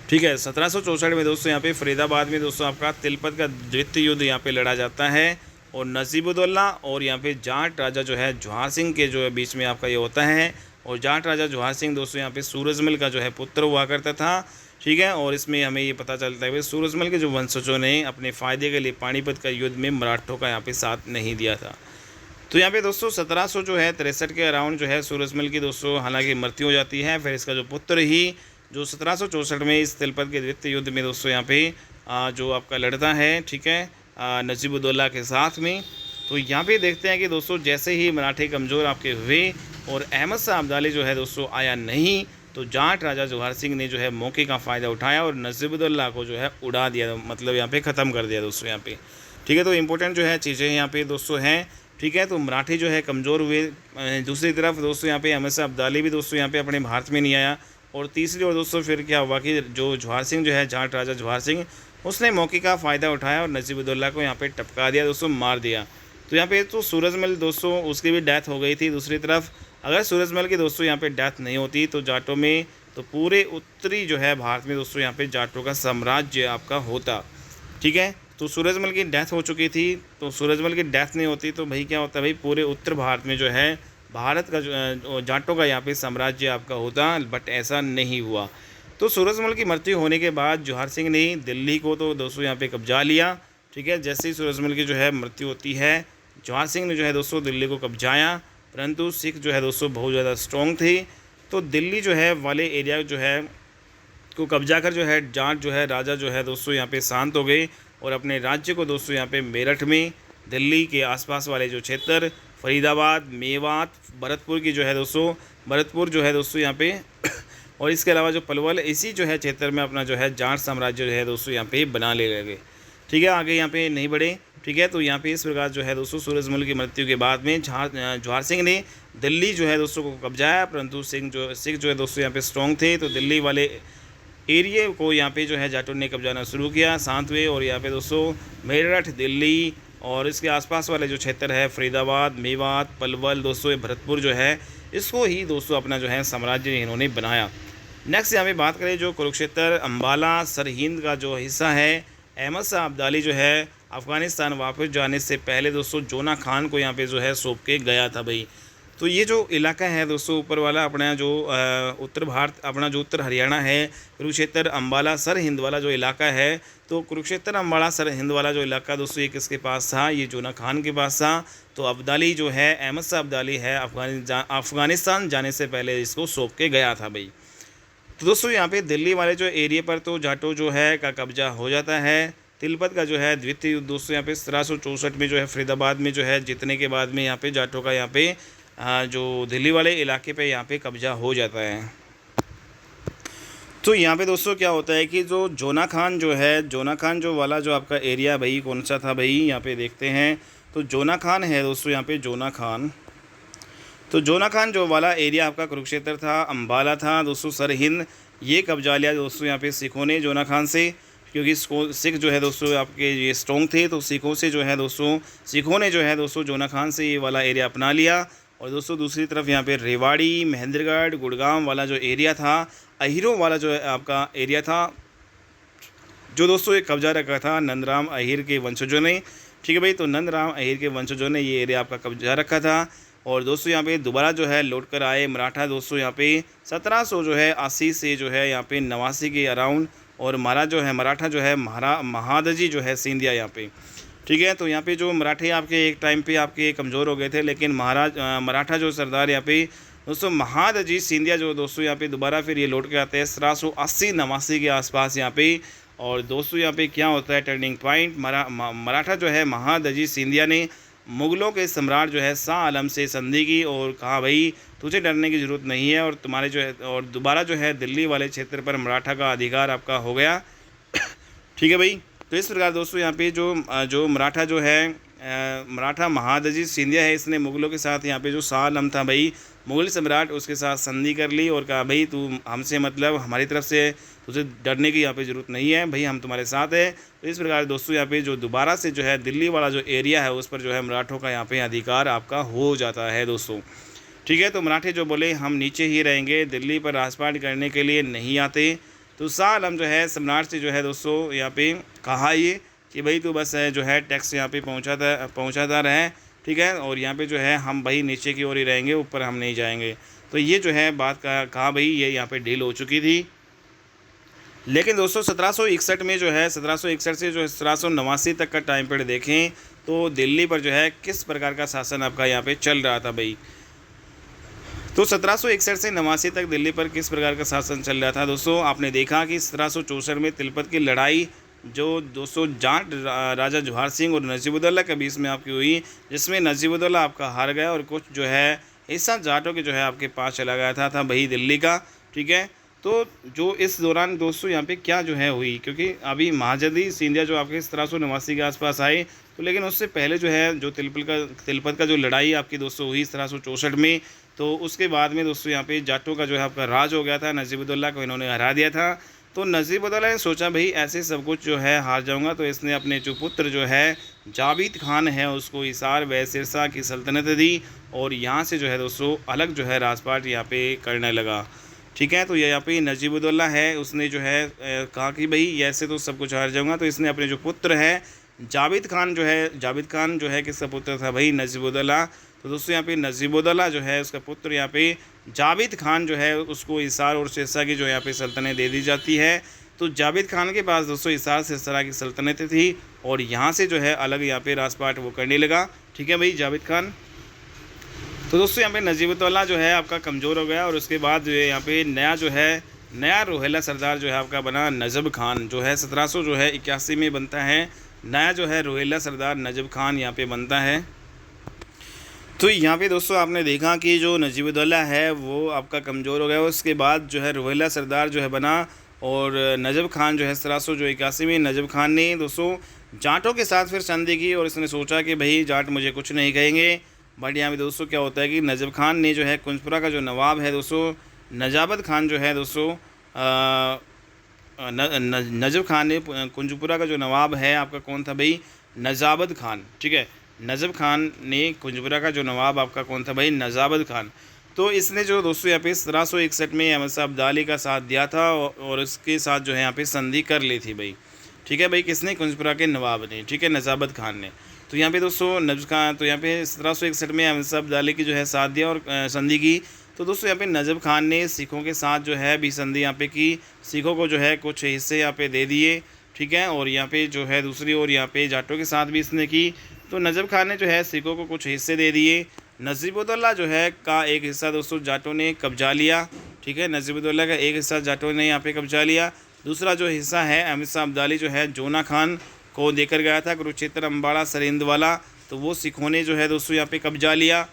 ठीक है, 1764 में दोस्तों यहाँ पे फरीदाबाद में दोस्तों आपका तिलपत का द्वितीय युद्ध यहाँ पे लड़ा जाता है, और नजीबुद्दौला और यहाँ पे जाट राजा जो है जवाहर सिंह के जो है बीच में आपका ये होता है। और जाट राजा जवाहर सिंह दोस्तों यहाँ पे सूरजमल का जो है पुत्र हुआ करता था, ठीक है। और इसमें हमें ये पता चलता है कि सूरजमल के जो वंशजों ने अपने फ़ायदे के लिए पानीपत का युद्ध में मराठों का यहाँ पे साथ नहीं दिया था। तो यहाँ पे दोस्तों 1700 जो है 63 के अराउंड जो है सूरजमल की दोस्तों हालांकि मृत्यु हो जाती है। फिर इसका जो पुत्र ही जो 1764 में इस तिलपत के द्वितीय युद्ध में दोस्तों यहाँ पे जो आपका लड़ता है, ठीक है, नजीबुद्दौला के साथ में। तो यहाँ पे देखते हैं कि दोस्तों जैसे ही मराठे कमज़ोर आपके हुए और अहमद शाह अब्दाली जो है दोस्तों आया नहीं, तो जाट राजा जवाहर सिंह ने जो है मौके का फ़ायदा उठाया और नजीबुद्दौला को जो है उड़ा दिया, मतलब यहाँ पे ख़त्म कर दिया दोस्तों यहाँ पे, ठीक है। तो इम्पोर्टेंट जो है चीज़ें यहाँ पे दोस्तों हैं, ठीक है। तो मराठी जो है कमज़ोर हुए। दूसरी तरफ दोस्तों यहाँ पे अहमद शाह अब्दाली भी दोस्तों यहाँ पे अपने भारत में नहीं आया। और तीसरी ओर दोस्तों फिर क्या हुआ कि जो जवाहर सिंह जो है जाट राजा जवाहर सिंह उसने मौके का फ़ायदा उठाया और नजीबुद्दौला को यहाँ पे टपका दिया दोस्तों, मार दिया। तो यहाँ पे तो सूरजमल दोस्तों उसकी भी डेथ हो गई थी। दूसरी तरफ अगर सूरजमल की दोस्तों यहाँ पे डेथ नहीं होती तो जाटों में तो पूरे उत्तरी जो है भारत में दोस्तों यहाँ पे जाटों का साम्राज्य आपका होता। ठीक है, तो सूरजमल की डेथ हो चुकी थी, तो सूरजमल की डेथ नहीं होती तो भाई क्या होता है भाई, पूरे उत्तर भारत में जो है भारत का जो जाटों का यहाँ पे साम्राज्य आपका होता, बट ऐसा नहीं हुआ। तो सूरजमल की मृत्यु होने के बाद जवाहर सिंह ने दिल्ली को तो दोस्तों यहाँ पे कब्जा लिया। ठीक है, जैसे ही सूरजमल की जो है मृत्यु होती है, जवाहर सिंह ने जो है दोस्तों दिल्ली को कब्जाया, परंतु सिख जो है दोस्तों बहुत ज़्यादा स्ट्रॉन्ग थे। तो दिल्ली जो है वाले एरिया जो है को कब्जा कर जो है जाट जो है राजा जो है दोस्तों यहाँ पे शांत हो गए और अपने राज्य को दोस्तों यहाँ पे मेरठ में, दिल्ली के आसपास वाले जो क्षेत्र, फरीदाबाद, मेवात, भरतपुर की जो है दोस्तों, भरतपुर जो है दोस्तों यहाँ पे और इसके अलावा जो पलवल, इसी जो है क्षेत्र में अपना जो है जाट साम्राज्य जो है दोस्तों यहाँ पे बना ले लगे। ठीक है, आगे यहाँ पे नहीं बढ़े। ठीक है, तो यहाँ पे इस प्रकार जो है दोस्तों सूरजमल की मृत्यु के बाद में जवाहर सिंह ने दिल्ली जो है दोस्तों को कब्जाया, परंतु सिख जो है दोस्तों यहाँ पे स्ट्रॉन्ग थे, तो दिल्ली वाले एरिए को यहाँ पे जो है जाटों ने कब्जाना शुरू किया, शांत हुए। और यहाँ पे दोस्तों मेरठ, दिल्ली और इसके आसपास वाले जो क्षेत्र है फरीदाबाद, मेवात, पलवल दोस्तों, ये भरतपुर जो है इसको ही दोस्तों अपना जो है साम्राज्य इन्होंने बनाया। नेक्स्ट यहाँ पे बात करें जो कुरुक्षेत्र, अम्बाला, सरहिंद का जो हिस्सा है, अहमद शाह अब्दाली जो है अफ़गानिस्तान वापस जाने से पहले दोस्तों जोना खान को यहाँ पे जो है सौंप के गया था भाई। तो ये जो इलाका है दोस्तों ऊपर वाला अपना जो उत्तर भारत, अपना जो उत्तर हरियाणा है, कुरुक्षेत्र, अम्बाला, सरहिंद वाला जो इलाका है, तो कुरुक्षेत्र, अम्बाला, सरहिंद वाला जो इलाका दोस्तों ये किसके पास था, ये जोना खान के पास था। तो अब्दाली जो है, अहमद शाह अब्दाली है, अफ़गानिस्तान जाने से पहले इसको सौंप के गया था भाई। तो दोस्तों यहाँ पे दिल्ली वाले जो एरिया पर तो जाटों जो है का कब्जा हो जाता है। तिलपत का जो है द्वितीय युद्ध दोस्तों यहाँ पे 1764 में जो है फरीदाबाद में जो है जीतने के बाद में यहाँ पे जाटों का यहाँ पे जो दिल्ली वाले इलाके पे यहाँ पे कब्जा हो जाता है। तो यहाँ पे दोस्तों क्या होता है कि जो जोना खान जो है, जोना खान जो वाला जो आपका एरिया भाई कौन सा था भाई, यहाँ पे देखते हैं तो जोना खान है दोस्तों यहाँ पे जोना खान। तो जोना खान जो वाला एरिया आपका कुरुक्षेत्र था, अम्बाला था दोस्तों, सरहिंद, ये कब्जा लिया दोस्तों यहाँ पे सिखों ने जोना खान से, क्योंकि सिख जो है दोस्तों आपके ये स्ट्रॉन्ग थे। तो सिखों से जो है दोस्तों, सिखों ने जो है दोस्तों जोना खान से ये वाला एरिया अपना लिया। और दोस्तों दूसरी तरफ यहाँ पे रेवाड़ी, महेंद्रगढ़, गुड़गांव वाला जो एरिया था, अहिरों वाला जो है आपका एरिया था, जो दोस्तों ये कब्जा रखा था नंदराम अहिर के वंशजों ने। ठीक है भाई, तो नंदराम अहिर के वंशजों ने ये एरिया आपका कब्जा रखा था। और दोस्तों यहाँ पे दोबारा जो है लौट कर आए मराठा दोस्तों यहाँ पे 1700 जो है 80 से जो है यहाँ पे 89 के अराउंड। और मराठा जो है महादजी जो है सिंधिया यहाँ पे। ठीक है, तो यहाँ पे जो मराठे आपके एक टाइम पे आपके कमज़ोर हो गए थे, लेकिन मराठा जो सरदार यहाँ पे दोस्तों महादजी सिंधिया जो दोस्तों यहाँ पे दोबारा फिर ये लौट के आते हैं 1780-89 के आसपास यहाँ पे। और दोस्तों यहाँ पे क्या होता है टर्निंग पॉइंट, मराठा जो है महादजी सिंधिया ने मुग़लों के सम्राट जो है शाह आलम से संधि की और कहा भाई तुझे डरने की ज़रूरत नहीं है, और तुम्हारे जो है और दोबारा जो है दिल्ली वाले क्षेत्र पर मराठा का अधिकार आपका हो गया। ठीक है भाई, तो इस प्रकार दोस्तों यहाँ पे जो मराठा जो है मराठा महादजी सिंधिया है, इसने मुग़लों के साथ यहाँ पे जो शाह आलम था भाई मुग़ल सम्राट, उसके साथ संधि कर ली और कहा भाई तू हमसे मतलब हमारी तरफ से तुझे डरने की यहाँ पे ज़रूरत नहीं है भाई, हम तुम्हारे साथ हैं। तो इस प्रकार दोस्तों यहाँ पे जो दोबारा से जो है दिल्ली वाला जो एरिया है उस पर जो है मराठों का यहाँ पे अधिकार आपका हो जाता है दोस्तों। ठीक है, तो मराठे जो बोले हम नीचे ही रहेंगे, दिल्ली पर राजपाट करने के लिए नहीं आते। तो शाह आलम जो है सम्राट से जो है दोस्तों यहाँ पे कहा ये कि भाई तू बस जो है टैक्स यहाँ पे पहुँचाता रहे। ठीक है, और यहाँ पे जो है हम भाई नीचे की ओर ही रहेंगे, ऊपर हम नहीं जाएंगे। तो ये जो है बात कहा भाई ये यहाँ पे डील हो चुकी थी। लेकिन दोस्तों 1761 में जो है 1761 से जो 1789 तक का टाइम पीरियड देखें तो दिल्ली पर जो है किस प्रकार का शासन आपका यहाँ पे चल रहा था भाई। तो 1761 से 89 तक दिल्ली पर किस प्रकार का शासन चल रहा था दोस्तों, आपने देखा कि 1764 में तिलपत की लड़ाई जो दोस्तों जाट राजा जवाहर सिंह और नजीबुद्दौला के बीच में आपकी हुई, जिसमें नजीबुद्दौला आपका हार गया और कुछ जो है हिस्सा जाटों के जो है आपके पास चला गया था भाई दिल्ली का। ठीक है, तो जो इस दौरान दोस्तों यहाँ पे क्या जो है हुई, क्योंकि अभी महादजी सिंधिया जो आपके 1789 के आसपास आए, तो लेकिन उससे पहले जो है जो तिलपत का जो लड़ाई आपकी दोस्तों हुई 1764 में, तो उसके बाद में दोस्तों यहाँ पे जाटों का जो है आपका राज हो गया था, नजीबुद्दौला को इन्होंने हरा दिया था। तो नजीबुद्दौला ने सोचा भाई ऐसे सब कुछ जो है हार जाऊंगा, तो इसने अपने जो पुत्र जो है जाबित खान है उसको हिसार व सिरसा की सल्तनत दी और यहाँ से जो है दोस्तों अलग जो है राजपाट यहाँ पे करने लगा। ठीक है, तो ये यहाँ पे नजीबुद्दौला है उसने जो है कहा कि भाई ऐसे तो सब कुछ हार जाऊंगा, तो इसने अपने जो पुत्र है जाबित खान जो है किसका पुत्र था भाई, नजीबुद्दौला। तो दोस्तों यहाँ पे नजीबुद्दौला जो है उसका पुत्र यहाँ पे जाबित खान जो है उसको हिसार और सिरसा की जो यहाँ पे सल्तनत दे दी जाती है। तो जाबित खान के पास दोस्तों हिसार सिरसा की सल्तनत थी और यहाँ से जो है अलग यहाँ पे राजपाट वो करने लगा। ठीक है भाई, जाबित खान। तो दोस्तों यहाँ पे नजीबुद्दौला जो है आपका कमज़ोर हो गया और उसके बाद जो है यहाँ पे नया रोहेला सरदार जो है आपका बना नजब खान, जो है 1700 जो है 81 में बनता है। नया जो है रोहेला सरदार नजब खान यहाँ पे बनता है। तो यहाँ पे दोस्तों आपने देखा कि जो नजीबुद्दौला है वो आपका कमज़ोर हो गया, उसके बाद जो है रोहेला सरदार जो है बना और नजब खान जो है 1700 जो 81 में नजब खान ने दोस्तों जाटों के साथ फिर संधि की और इसने सोचा कि भाई जाट मुझे कुछ नहीं कहेंगे। बट यहाँ पे दोस्तों क्या होता है कि नजब खान ने जो है कुंजपुरा का जो नवाब है दोस्तों नजाबत खान जो है दोस्तों नजब खान ने कुंजपुरा का जो नवाब है आपका कौन था भाई, नजाबत खान। ठीक है, नजब खान ने कुंजपुरा का जो नवाब आपका कौन था भाई, नजाबत खान। तो इसने जो दोस्तों यहाँ पे 1761 में अहमद शाह अब्दाली का साथ दिया था और इसके साथ जो है यहाँ पे संधि कर ली थी भाई। ठीक है भाई, किसने, कुंजपुरा के नवाब ने। ठीक है, नजाबत खान ने। तो यहाँ पे दोस्तों नजब खान, तो यहाँ पे 1761 में अहमद शाह अब्दाली की जो है साथ दिया और संधि की। तो दोस्तों यहाँ पे नजब खान ने सिखों के साथ जो है भी संधि यहाँ पे की, सिखों को जो है कुछ हिस्से यहाँ पे दे दिए। ठीक है, और यहाँ पे जो है दूसरी ओर यहाँ पे जाटों के साथ भी इसने की। तो नजब खान ने जो है सिखों को कुछ हिस्से दे दिए। नजीबुद्दौला जो है का एक हिस्सा दोस्तों जाटों ने कब्जा लिया। ठीक है, नजीबुद्दौला का एक हिस्सा जाटों ने यहाँ पे कब्जा लिया। दूसरा जो हिस्सा है अहमद शाह अब्दाली जो है जोना खान को देकर गया था कुरुक्षेत्र, अम्बाड़ा, सरिंद वाला, तो वो सिखों ने जो है दोस्तों यहाँ पे कब्जा लिया।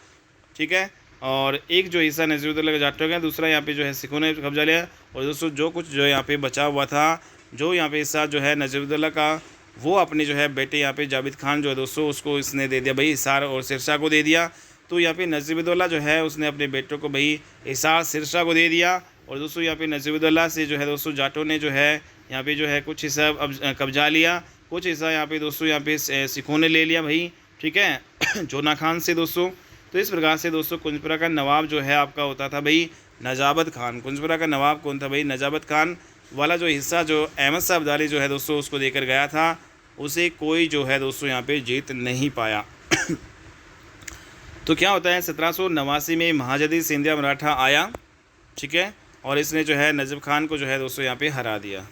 ठीक है, और एक जो हिस्सा नजीबुद्दौला का जाटों का, दूसरा यहाँ पे जो है सिखों ने कब्जा लिया। और दोस्तों जो कुछ जो यहाँ पे बचा हुआ था, जो यहाँ पे हिस्सा जो है नजीबुद्दौला का, वो अपने जो है बेटे यहाँ पे जाबित खान जो है दोस्तों उसको इसने दे दिया भाई, हिसार और सिरसा को दे दिया। तो यहाँ पे नजीबुद्दौला जो है उसने अपने बेटों को भाई हिसार सिरसा को दे दिया। और दोस्तों यहाँ पे नजीबुद्दौला से जो है दोस्तों जाटों ने जो है यहाँ पे जो है कुछ हिस्सा कब्जा लिया, कुछ हिस्सा यहाँ पे दोस्तों यहाँ पे सिखों ने ले लिया भाई। ठीक है, जोना खान से दोस्तों। तो इस प्रकार से दोस्तों कुंजपुरा का नवाब जो है आपका होता था भाई नजाबत खान। कुंजपुरा का नवाब कौन था भाई, नजाबत खान वाला जो हिस्सा जो अहमद शाह अब्दाली जो है दोस्तों उसको देकर गया था, उसे कोई जो है दोस्तों यहाँ पे जीत नहीं पाया। तो क्या होता है 1789 में महाजदी सिंधिया मराठा आया। ठीक है, और इसने जो है नजब खान को जो है दोस्तों यहाँ पे हरा दिया।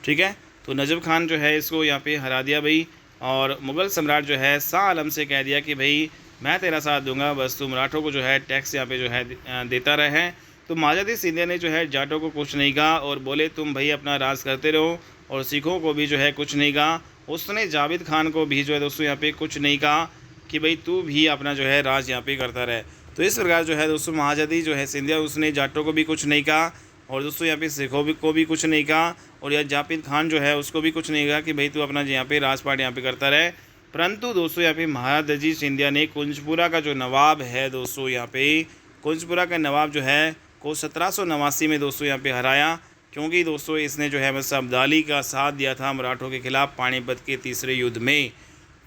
ठीक है, तो नजब खान जो है इसको यहाँ पे हरा दिया भाई, और मुग़ल सम्राट जो है शाह आलम से कह दिया कि भाई मैं तेरा साथ दूंगा, बस तू मराठों को जो है टैक्स यहाँ पे जो है देता रहे। तो महाजदी सिंधिया ने जो है जाटों को कुछ नहीं कहा और बोले तुम भाई अपना राज करते रहो, और सिखों को भी जो है कुछ नहीं कहा। उसने जाबित खान को भी जो है दोस्तों यहाँ पे कुछ नहीं कहा कि भाई तू भी अपना जो है राज यहाँ पे करता रहे। तो इस प्रकार जो है दोस्तों महाजदी जो है सिंधिया उसने जाटों को भी कुछ नहीं कहा और दोस्तों यहाँ पे सिखों को भी कुछ नहीं कहा, और यह जाबित खान जो है उसको भी कुछ नहीं कहा कि भाई तू अपना यहाँ पे राजपाट यहाँ पे करता रहे। परंतु दोस्तों यहाँ पे महादजी सिंधिया ने कुंजपुरा का जो नवाब है दोस्तों यहाँ पे कुंजपुरा का नवाब जो है को 1789 में दोस्तों यहाँ पे हराया, क्योंकि दोस्तों इसने जो है अहमद शाह अब्दाली का साथ दिया था मराठों के खिलाफ पानीपत के तीसरे युद्ध में।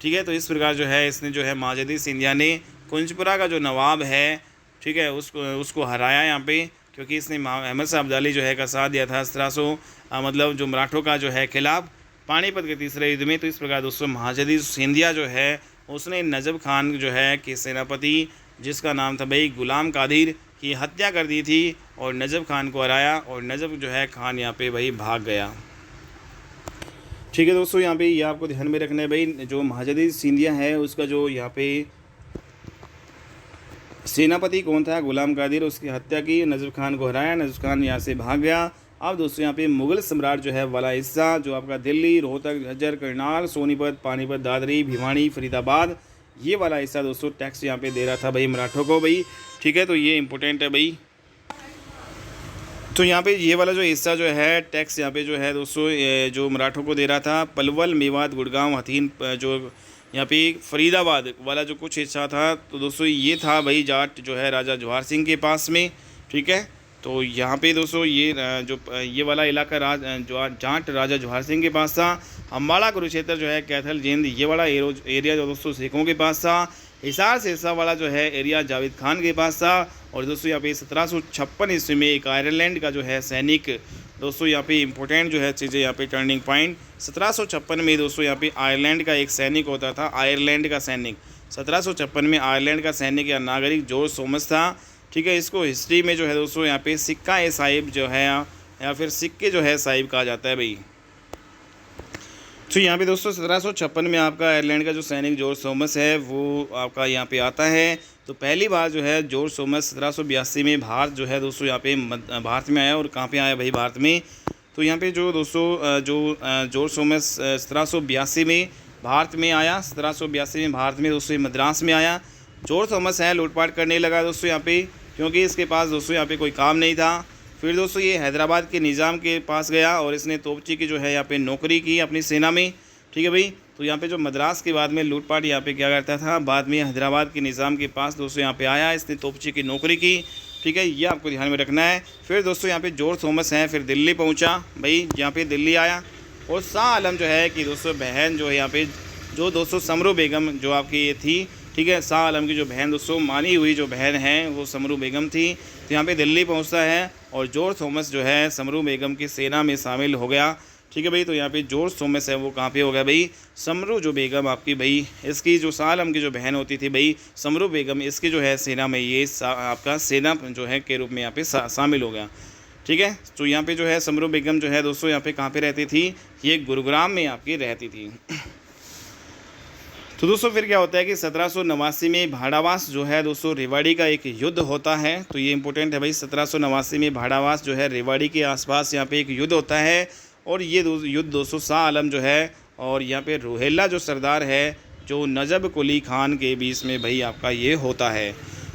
ठीक है, तो इस प्रकार जो है इसने जो है महाजदी सिंधिया ने कुंजपुरा का जो नवाब है, ठीक है, उसको हराया यहाँ पे, क्योंकि इसने अहमद शाह अब्दाली जो है का साथ दिया था 1700 मतलब जो मराठों का जो है खिलाफ पानीपत के तीसरे युद्ध में। तो इस प्रकार दोस्तों महाजदी सिंधिया जो है उसने नजब खान जो है कि सेनापति जिसका नाम था भाई गुलाम कादिर की हत्या कर दी थी और नजब खान को हराया, और नजब जो है खान यहाँ पे भाई भाग गया। ठीक है दोस्तों, यहाँ पे ये आपको ध्यान में रखना है भाई, जो महाजदी सिंधिया है उसका जो यहाँ पे सेनापति कौन था, गुलाम कादिर, उसकी हत्या की, नजब खान को हराया, नजब खान यहाँ से भाग गया। अब दोस्तों यहाँ पे मुग़ल सम्राट जो है वाला हिस्सा जो आपका दिल्ली, रोहतक, झज्जर, करनाल, सोनीपत, पानीपत, दादरी, भिवानी, फरीदाबाद, ये वाला हिस्सा दोस्तों टैक्स यहाँ पे दे रहा था भाई मराठों को भाई। ठीक है, तो ये इंपॉर्टेंट है भाई। तो यहाँ पे ये वाला जो हिस्सा जो है टैक्स यहाँ पे जो है दोस्तों जो मराठों को दे रहा था, पलवल, मेवात, गुड़गांव, हथीन, जो यहाँ पे फरीदाबाद वाला जो कुछ हिस्सा था, तो दोस्तों ये था भाई जाट जो है राजा जवाहर सिंह के पास में। ठीक है, तो यहाँ पे दोस्तों ये ये वाला इलाका जाट राजा जवाहर सिंह के पास था। अम्बाड़ा कुरुक्षेत्र जो है कैथल जींद ये वाला एरिया जो दोस्तों सिखों के पास था। हिसार सिरसा वाला जो है एरिया जावेद खान के पास था। और दोस्तों यहाँ पे 1756 ईस्वी में एक आयरलैंड का जो है सैनिक, दोस्तों यहाँ पे इंपॉर्टेंट जो है चीज़ें यहाँ पे टर्निंग पॉइंट 1756 में दोस्तों यहाँ पे आयरलैंड का एक सैनिक होता था। आयरलैंड का सैनिक 1756 में आयरलैंड का सैनिक या नागरिक जॉर्ज थॉमस था। ठीक है, इसको हिस्ट्री में जो है दोस्तों यहाँ पे सिक्का ए साहिब जो है या फिर सिक्के जो है साहिब कहा जाता है भाई। तो यहाँ पे दोस्तों 1756 में आपका आयरलैंड का जो सैनिक जॉर्ज थॉमस है वो आपका यहाँ पे आता है। तो पहली बार जो है जॉर्ज थॉमस 1782 में भारत जो है दोस्तों यहाँ पे भारत में आया। और कहाँ पे आया भाई? भारत में। तो यहाँ पे जो दोस्तों जॉर्ज थॉमस 1782 में भारत में आया। 1782 में भारत में दोस्तों मद्रास में आया। जॉर्ज थॉमस है लूटपाट करने लगा दोस्तों यहाँ पे, क्योंकि इसके पास दोस्तों यहाँ पे कोई काम नहीं था। फिर दोस्तों ये हैदराबाद के निज़ाम के पास गया और इसने तोपची की जो है यहाँ पे नौकरी की अपनी सेना में। ठीक है भाई। तो यहाँ पे जो मद्रास के बाद में लूटपाट यहाँ पे क्या करता था, बाद में हैदराबाद के निज़ाम के पास दोस्तों यहाँ पे आया, इसने तोपची की नौकरी की। ठीक है, ये आपको ध्यान में रखना है। फिर दोस्तों यहाँ पे जॉर्ज थॉमस है फिर दिल्ली पहुँचा भाई, यहाँ पे दिल्ली आया। और शाह आलम जो है कि दोस्तों बहन जो है यहाँ पे जो दोस्तों समरू बेगम जो आपकी ये थी। ठीक है, शाह आलम की जो बहन दोस्तों मानी हुई जो बहन है वो समरू बेगम थी। तो यहाँ पे दिल्ली पहुँचता है और जॉर्ज थॉमस जो है समरू बेगम की सेना में शामिल हो गया। ठीक है भाई। तो यहाँ पे जॉर्ज थॉमस है वो कहाँ पे हो गया भाई? समरू जो बेगम आपकी भाई, इसकी जो शाह आलम की जो बहन होती थी भाई समरू बेगम, इसकी जो है सेना में ये आपका सेना जो है के रूप में यहाँ पे शामिल हो गया। ठीक है। तो यहाँ पे जो है समरू बेगम जो है दोस्तों यहाँ पे कहाँ पे रहती थी? ये गुरुग्राम में आपकी रहती थी। तो दोस्तों फिर क्या होता है कि 1789 में भाड़ावास जो है दोस्तों रेवाड़ी का एक युद्ध होता है। तो ये इंपॉर्टेंट है भाई, 1789 में भाड़ावास जो है रेवाड़ी के आसपास यहाँ पे एक युद्ध होता है। और ये युद्ध दोस्तों शाह आलम जो है और यहाँ पे रोहेला जो सरदार है जो नजब कुली खान के बीच में भाई आपका ये होता है।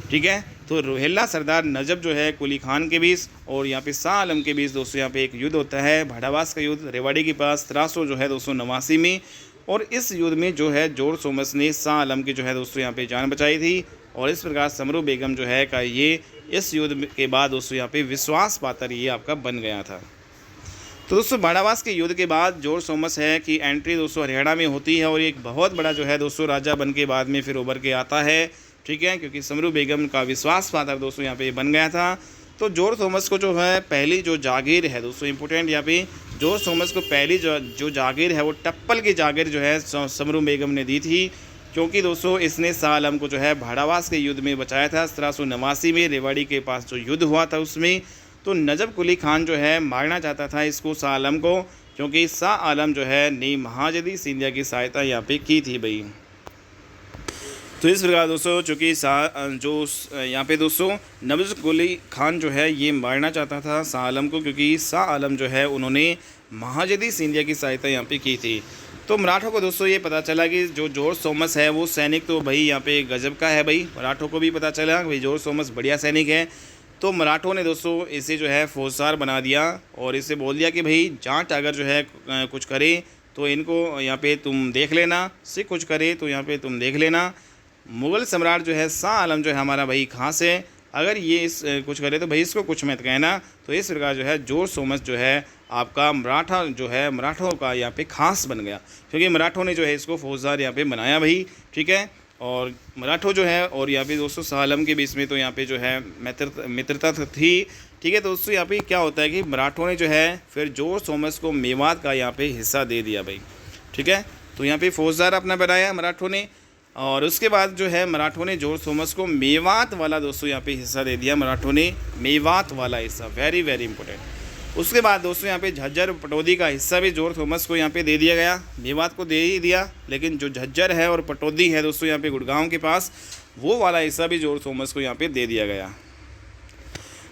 ठीक है। तो रोहेला सरदार नजब जो है कुली खान के बीच और यहाँ पे शाह आलम के बीच दोस्तों यहाँ पे एक युद्ध होता है, भाड़ावास का युद्ध रेवाड़ी के पास 1700 जो है 289 में। और इस युद्ध में जो है जॉर्ज थॉमस ने शाह आलम की जो है दोस्तों यहाँ पे जान बचाई थी। और इस प्रकार समरू बेगम जो है का ये इस युद्ध के बाद दोस्तों यहाँ पे विश्वास पात्र ये आपका बन गया था। तो दोस्तों भाड़ावास के युद्ध के बाद जॉर्ज थॉमस है कि एंट्री दोस्तों हरियाणा में होती है और एक बहुत बड़ा जो है दोस्तों राजा बन के बाद में फिर उभर के आता है। ठीक है, क्योंकि समरू बेगम का विश्वास पात्र दोस्तों यहाँ पे बन गया था। तो जॉर्ज थॉमस को जो है पहली जो जागीर है दोस्तों इंपॉर्टेंट यहाँ पे, जॉर्ज थॉमस को पहली जो जागीर है वो टप्पल की जागीर जो है समरू बेगम ने दी थी। क्योंकि दोस्तों इसने शाह आलम को जो है भाड़ावास के युद्ध में बचाया था 1789 में रेवाड़ी के पास जो युद्ध हुआ था उसमें। तो नजब कुली खान जो है मारना चाहता था इसको शाह आलम को, क्योंकि शाह आलम जो है ने महाजदी सिंधिया की सहायता यहाँ पे की थी भाई। तो इस प्रकार दोस्तों चूँकि जो यहाँ पे दोस्तों नजब कुली खान जो है ये मारना चाहता था शाह आलम को, क्योंकि शाह आलम जो है उन्होंने महाजदी सिंधिया की सहायता यहाँ पे की थी। तो मराठों को दोस्तों ये पता चला कि जो जॉर्ज थॉमस है वो सैनिक तो भाई यहाँ पे गजब का है भाई। मराठों को भी पता चला भाई जॉर्ज थॉमस बढ़िया सैनिक है। तो मराठों ने दोस्तों इसे जो है फौजदार बना दिया और इसे बोल दिया कि भाई जाट अगर जो है कुछ करे तो इनको यहाँ पे तुम देख लेना, सिख कुछ करे तो यहाँ पे तुम देख लेना। मुग़ल सम्राट जो है शाह आलम जो है हमारा भाई खास है, अगर ये इस कुछ करे तो भाई इसको कुछ मत कहना। तो इस प्रकार जो है जॉर्ज थॉमस जो है आपका मराठा जो है मराठों का यहाँ पे खास बन गया, क्योंकि मराठों ने जो है इसको फौजदार यहाँ पे बनाया भाई। ठीक है। और मराठों जो है और यहाँ पे दोस्तों शाह आलम के बीच में तो यहाँ पे जो है मित्रता थी। ठीक है। दोस्तों यहाँ पे क्या होता है कि मराठों ने जो है फिर जॉर्ज थॉमस को मेवात का यहाँ पे हिस्सा दे दिया भाई। ठीक है। तो यहाँ पे फौजदार अपना बनाया मराठों ने और उसके बाद जो है मराठों ने जॉर्ज थॉमस को मेवात वाला दोस्तों यहाँ पे हिस्सा दे दिया। मराठों ने मेवात वाला हिस्सा, वेरी वेरी इंपॉर्टेंट। उसके बाद दोस्तों यहाँ पे झज्जर पटौदी का हिस्सा भी जॉर्ज थॉमस को यहाँ पे दे दिया गया। मेवात को दे ही दिया, लेकिन जो झज्जर है और पटौदी है दोस्तों यहाँ पे गुड़गांव के पास, वो वाला हिस्सा भी जॉर्ज थॉमस को यहाँ पे दे दिया गया।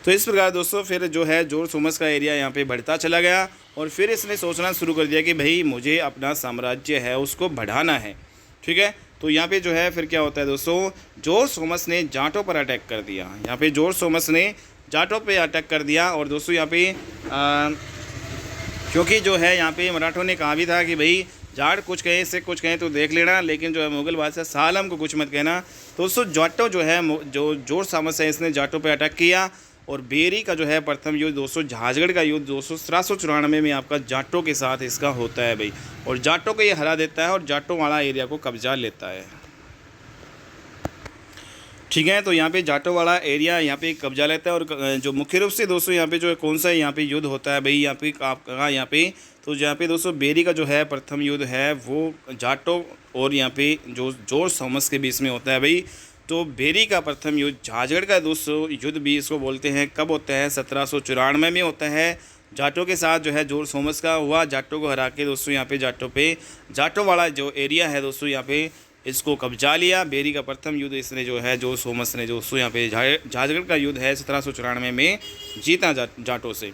तो इस प्रकार दोस्तों फिर जो है जॉर्ज थॉमस का एरिया यहाँ पे बढ़ता चला गया और फिर इसने सोचना शुरू कर दिया कि भाई मुझे अपना साम्राज्य है उसको बढ़ाना है। ठीक है। तो यहाँ पे जो है फिर क्या होता है दोस्तों, जॉर्ज थॉमस ने जाटों पर अटैक कर दिया। यहाँ पे जॉर्ज थॉमस ने जाटों पे अटैक कर दिया और दोस्तों यहाँ पे क्योंकि जो है यहाँ पे मराठों ने कहा भी था कि भाई जाट कुछ कहें सिख कुछ कहें तो देख लेना, लेकिन जो है मुग़ल बादशाह शाह आलम को कुछ मत कहना। तो दोस्तों जाटों जो है जो जॉर्ज थॉमस है इसने जाटों पे अटैक किया और बेरी का जो है प्रथम युद्ध दोस्तों झाजगढ़ का युद्ध दोस्तों 1794 में आपका जाटों के साथ इसका होता है भाई, और जाटों को ये हरा देता है और जाटों वाला एरिया को कब्जा लेता है। ठीक है, तो यहाँ पे जाटों वाला एरिया यहाँ पे कब्जा लेता है। और जो मुख्य रूप से दोस्तों यहाँ पे जो कौन सा यहाँ पे युद्ध होता है भाई, यहाँ पे आप कहा यहाँ पे, तो यहाँ पे दोस्तों बेरी का जो है प्रथम युद्ध है वो जाटों और यहाँ पे जो जॉर्ज थॉमस के बीच में होता है भाई। तो बेरी का प्रथम युद्ध झाजगढ़ का दोस्तों युद्ध भी इसको बोलते हैं, कब होता है 1794 में होता है। जाटों के साथ जो है जॉर्ज थॉमस का हुआ, जाटों को हरा के दोस्तों यहाँ पे जाटों वाला जो एरिया है दोस्तों यहाँ पे इसको कब्जा लिया। बेरी का प्रथम युद्ध इसने जो है जॉर्ज थॉमस ने दोस्तों यहाँ पे झाजगढ़ का युद्ध है 1794 में जीता जाटों से।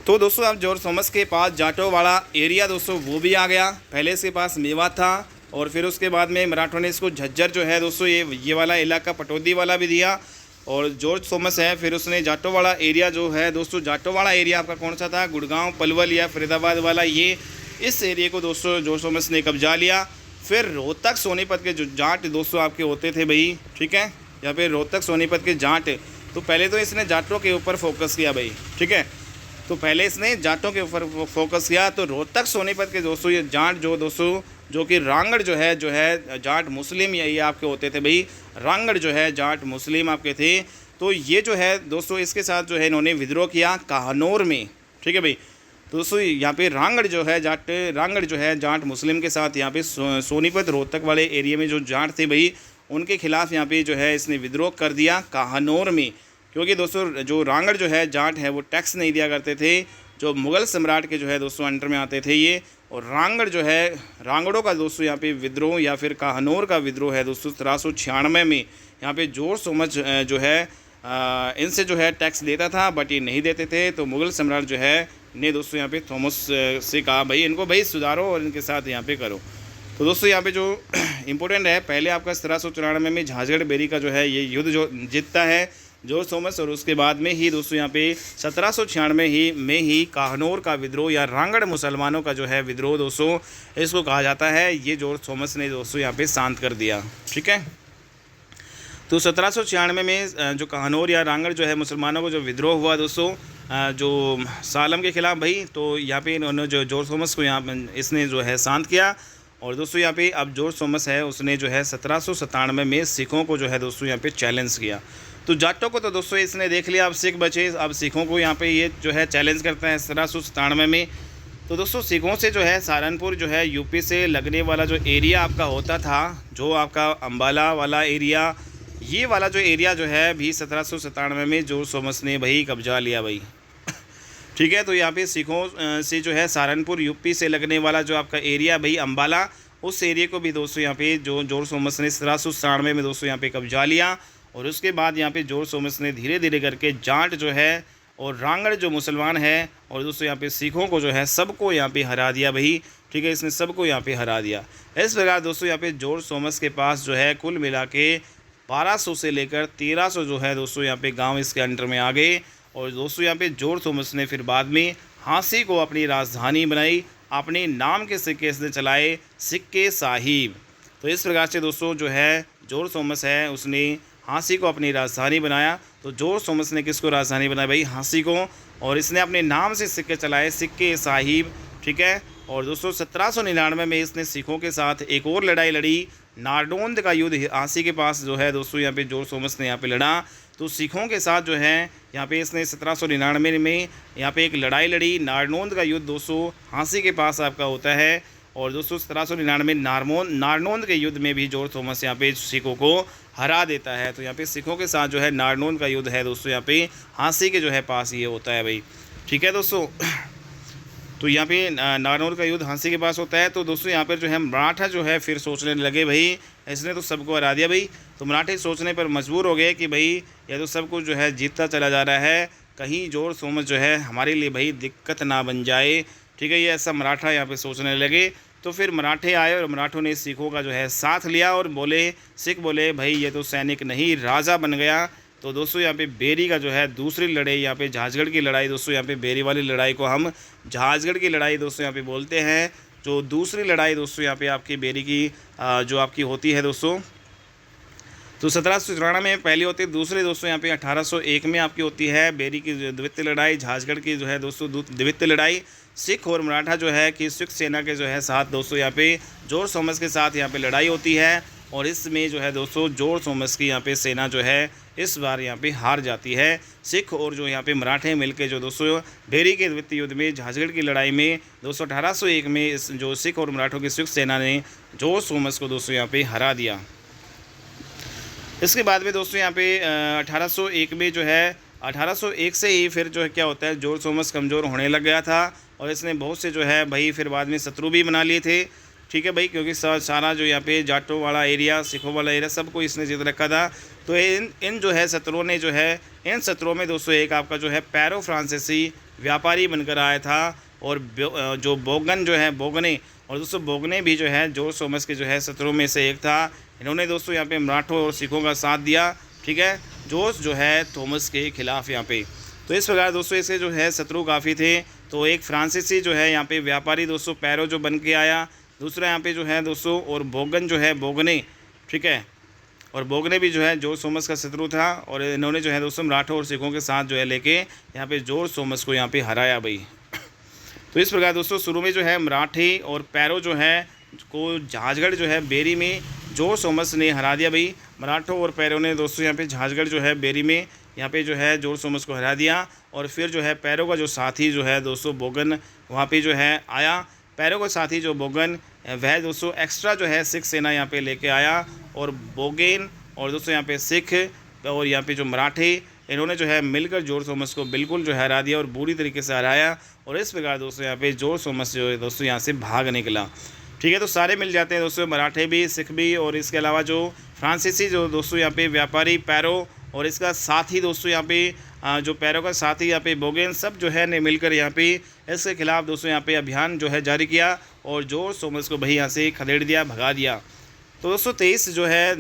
तो दोस्तों अब जॉर्ज थॉमस के पास जाटों वाला एरिया दोस्तों वो भी आ गया। पहले इसके पास मेवात था और फिर उसके बाद में मराठों ने इसको झज्जर जो है दोस्तों ये वाला इलाका पटौदी वाला भी दिया। और जॉर्ज थॉमस है फिर उसने जाटों वाला एरिया जो है दोस्तों, जाटों वाला एरिया आपका कौन सा था, गुड़गांव पलवल या फरीदाबाद वाला, ये इस एरिया को दोस्तों जॉर्ज थॉमस ने कब्जा लिया। फिर रोहतक सोनीपत के जो जाट दोस्तों आपके होते थे भाई, ठीक है, यहाँ पे रोहतक सोनीपत के जाट, तो पहले तो इसने जाटों के ऊपर फोकस किया भाई, ठीक है, तो पहले इसने जाटों के ऊपर फोकस किया। तो रोहतक सोनीपत के दोस्तों ये जाट जो दोस्तों जो कि रांगड़ जो है जाट मुस्लिम ये आपके होते थे भाई, रांगड़ जो है जाट मुस्लिम आपके थे। तो ये जो है दोस्तों इसके साथ जो है इन्होंने विद्रोह किया काहनौर में, ठीक है भाई। तो दोस्तों यहाँ पे रांगड़ जो है जाट मुस्लिम के साथ यहाँ पे सोनीपत रोहतक वाले एरिया में जो जाट थे भाई उनके खिलाफ यहाँ पे जो है इसने विद्रोह कर दिया काहनौर में। क्योंकि दोस्तों जो रांगड़ जो है जाट है वो टैक्स नहीं दिया करते थे, जो मुग़ल सम्राट के जो है दोस्तों अंडर में आते थे ये। और रांगड़ जो है रांगड़ों का दोस्तों यहाँ पे विद्रोह या फिर काहनौर का विद्रोह है दोस्तों 1796 में। यहाँ पे जॉर्ज थॉमस जो है इनसे जो है टैक्स देता था बट ये नहीं देते थे। तो मुग़ल सम्राट जो है ने दोस्तों यहाँ पे थॉमस से कहा भाई इनको भाई सुधारो और इनके साथ यहाँ पे करो। तो दोस्तों यहाँ पे जो इम्पोर्टेंट है, पहले आपका 1794 में झाजगढ़ बेरी का जो है ये युद्ध जो जीतता है जॉर्ज थॉमस, और उसके बाद में ही दोस्तों यहाँ पे 1796 में ही काहनौर का विद्रोह या रांगड़ मुसलमानों का जो है विद्रोह दोस्तों इसको कहा जाता है, ये जॉर्ज थॉमस ने दोस्तों यहाँ पे शांत कर दिया, ठीक है। तो 1796 में जो काहनौर या रांगड़ जो है मुसलमानों को जो विद्रोह हुआ दोस्तों जो सालम के ख़िलाफ़ भाई, तो यहाँ पे इन्होंने जो जॉर्ज थॉमस को यहाँ इसने जो है शांत किया। और दोस्तों यहाँ पे अब जॉर्ज थॉमस है उसने जो है 1797 में सिखों को जो है दोस्तों यहाँ पे चैलेंज किया। तो जाटों को तो दोस्तों इसने देख लिया, अब सिख बचे, अब सिखों को यहाँ पे ये जो है चैलेंज करता है 1797 में। तो दोस्तों सिखों से जो है सहारनपुर जो है यूपी से लगने वाला जो एरिया आपका होता था, जो आपका अम्बाला वाला एरिया, ये वाला जो एरिया जो है भी 1797 में जॉर्ज थॉमस ने भाई कब्जा लिया भाई, ठीक है। तो यहाँ पे सिखों से जो है सहारनपुर यूपी से लगने वाला जो आपका एरिया भाई अम्बाला, उस एरिया को भी दोस्तों यहाँ पे जो जॉर्ज थॉमस ने 1797 में दोस्तों यहाँ पे कब्जा लिया। और उसके बाद यहाँ पे जॉर्ज थॉमस ने धीरे धीरे करके जाट जो है और रांगड़ जो मुसलमान है और दोस्तों यहाँ पे सिखों को जो है सबको यहाँ पे हरा दिया भाई, ठीक है, इसने सबको यहाँ पे हरा दिया। इस प्रकार दोस्तों यहाँ पे जॉर्ज थॉमस के पास जो है कुल मिला के 1200 से लेकर 1300 जो है दोस्तों यहाँ पे गांव इसके अंडर में आ गए। और दोस्तों यहाँ पे जॉर्ज थॉमस ने फिर बाद में हाँसी को अपनी राजधानी बनाई, अपने नाम के सिक्के इसने चलाए, सिक्के साहिब। तो इस प्रकार से दोस्तों जो है जॉर्ज थॉमस है उसने हाँसी को अपनी राजधानी बनाया। तो जॉर्ज थॉमस ने किसको राजधानी बनाया भाई, हाँसी को, और इसने अपने नाम से सिक्के चलाए, सिक्के साहिब, ठीक है। और दोस्तों 1799 में इसने सिखों के साथ एक और लड़ाई लड़ी, नारनौंद का युद्ध हाँसी के पास जो है दोस्तों यहाँ पे जॉर्ज थॉमस ने यहाँ पे लड़ा। तो सिखों के साथ जो है यहाँ पे इसने 1799 में यहाँ पे एक लड़ाई लड़ी, नारनौंद का युद्ध दोस्तों हाँसी के पास आपका होता है। और दोस्तों 1799 नारनौंद के युद्ध में भी जॉर्ज थॉमस यहाँ पे सिखों को हरा देता है। तो यहाँ पे सिखों के साथ जो है नारनौंद का युद्ध है दोस्तों यहाँ पे हाँसी के जो है पास ये होता है भाई, ठीक है दोस्तों। तो यहाँ पे नारनौंद का युद्ध हाँसी के पास होता है। तो दोस्तों यहाँ पर जो है मराठा जो है फिर सोचने लगे भाई इसने तो सबको हरा दिया भाई। तो मराठे सोचने पर मजबूर हो गए कि भाई यह तो सब कुछ जो है जीतता चला जा रहा है, कहीं जॉर्ज थॉमस जो है हमारे लिए भाई दिक्कत ना बन जाए, ठीक है, ये ऐसा मराठा यहाँ पे सोचने लगे। तो फिर मराठे आए और मराठों ने सिखों का जो है साथ लिया और सिख बोले भाई ये तो सैनिक नहीं राजा बन गया। तो दोस्तों यहाँ पे बेरी का जो है दूसरी लड़ाई, यहाँ पे झाजगढ़ की लड़ाई दोस्तों, यहाँ पे बेरी वाली लड़ाई को हम झाजगढ़ की लड़ाई दोस्तों यहाँ पे बोलते हैं। जो दूसरी लड़ाई दोस्तों यहाँ पे आपकी बेरी की जो आपकी होती है दोस्तों, तो 1794 में पहली होती है। दूसरे दोस्तों यहाँ पे 1801 में आपकी होती है बेरी की द्वितीय लड़ाई, झांझगढ़ की जो है दोस्तों द्वितीय लड़ाई। सिख और मराठा जो है कि सिख सेना के जो है साथ दोस्तों यहाँ पे जॉर्ज थॉमस के साथ यहाँ पे लड़ाई होती है, और इसमें जो है दोस्तों जॉर्ज थॉमस की यहाँ पे सेना जो है इस बार यहाँ पे हार जाती है। सिख और जो यहाँ पे मराठे मिलके जो दोस्तों बेरी के द्वितीय युद्ध में झांझगढ़ की लड़ाई में दोस्तों 1801 में इस जो सिख और मराठों की सिख सेना ने जॉर्ज थॉमस को दोस्तों यहाँ पे हरा दिया। इसके बाद में दोस्तों यहाँ पे 1801 में जो है 1801 से ही फिर जो है क्या होता है, जॉर्ज थॉमस कमज़ोर होने लग गया था, और इसने बहुत से जो है भाई फिर बाद में शत्रु भी बना लिए थे। ठीक है भाई, क्योंकि सारा जो यहाँ पे जाटों वाला एरिया, सिखों वाला एरिया सबको इसने जीत रखा था। तो इन जो है शत्रुओं ने जो है इन शत्रुओं में दोस्तों एक आपका जो है पैरो फ्रांसीसी व्यापारी बनकर आया था, और जो बोगन जो है बोगने, और दोस्तों बोगने भी जो है जॉर्ज थॉमस के जो है शत्रुओं में से एक था। इन्होंने दोस्तों यहाँ पे मराठों और सिखों का साथ दिया, ठीक है, जॉर्ज जो है थॉमस के खिलाफ यहाँ पे। तो इस प्रकार दोस्तों इसके जो है शत्रु काफ़ी थे। तो एक फ्रांसीसी जो है यहाँ पे व्यापारी दोस्तों पैरो जो बन के आया, दूसरा यहाँ पे जो है दोस्तों और बोगन जो है बोगने, ठीक है, और बोगने भी जो है जॉर्ज थॉमस का शत्रु था, और इन्होंने जो है दोस्तों मराठों और सिखों के साथ जो है लेके यहाँ पे जॉर्ज थॉमस को यहाँ पे हराया भाई। तो इस प्रकार दोस्तों शुरू में जो है मराठी और पैरो जो है को झांझगढ़ जो है बेरी में जॉर्ज थॉमस ने हरा दिया भाई। मराठों और पैरो ने दोस्तों यहाँ पे झांझगढ़ जो है बेरी में यहाँ पे जो है जॉर्ज थॉमस को हरा दिया, और फिर जो है पैरो का जो साथी जो है दोस्तों बोगन वहाँ पे जो है आया। पैरो का साथी जो बोगन वह दोस्तों एक्स्ट्रा जो है सिख सेना यहाँ पे लेके आया, और बोगेन और दोस्तों यहाँ पे सिख और यहाँ पे जो मराठे इन्होंने जो है मिलकर जॉर्ज थॉमस को बिल्कुल जो है हरा दिया और बुरी तरीके से हराया। और इस प्रकार दोस्तों यहाँ पे जॉर्ज थॉमस जो है दोस्तों यहाँ से भाग निकला। ठीक है, तो सारे मिल जाते हैं दोस्तों, मराठे भी, सिख भी, और इसके अलावा जो फ्रांसीसी जो दोस्तों यहाँ पे व्यापारी पैरो और इसका साथी दोस्तों यहाँ पे जो पैरो का साथी यहाँ पे बोगेन सब जो है ने मिलकर यहाँ पे इसके खिलाफ दोस्तों यहाँ पे अभियान जो है जारी किया, और जॉर्ज थॉमस को भाई यहाँ से खदेड़ दिया, भगा दिया। तो दोस्तों 23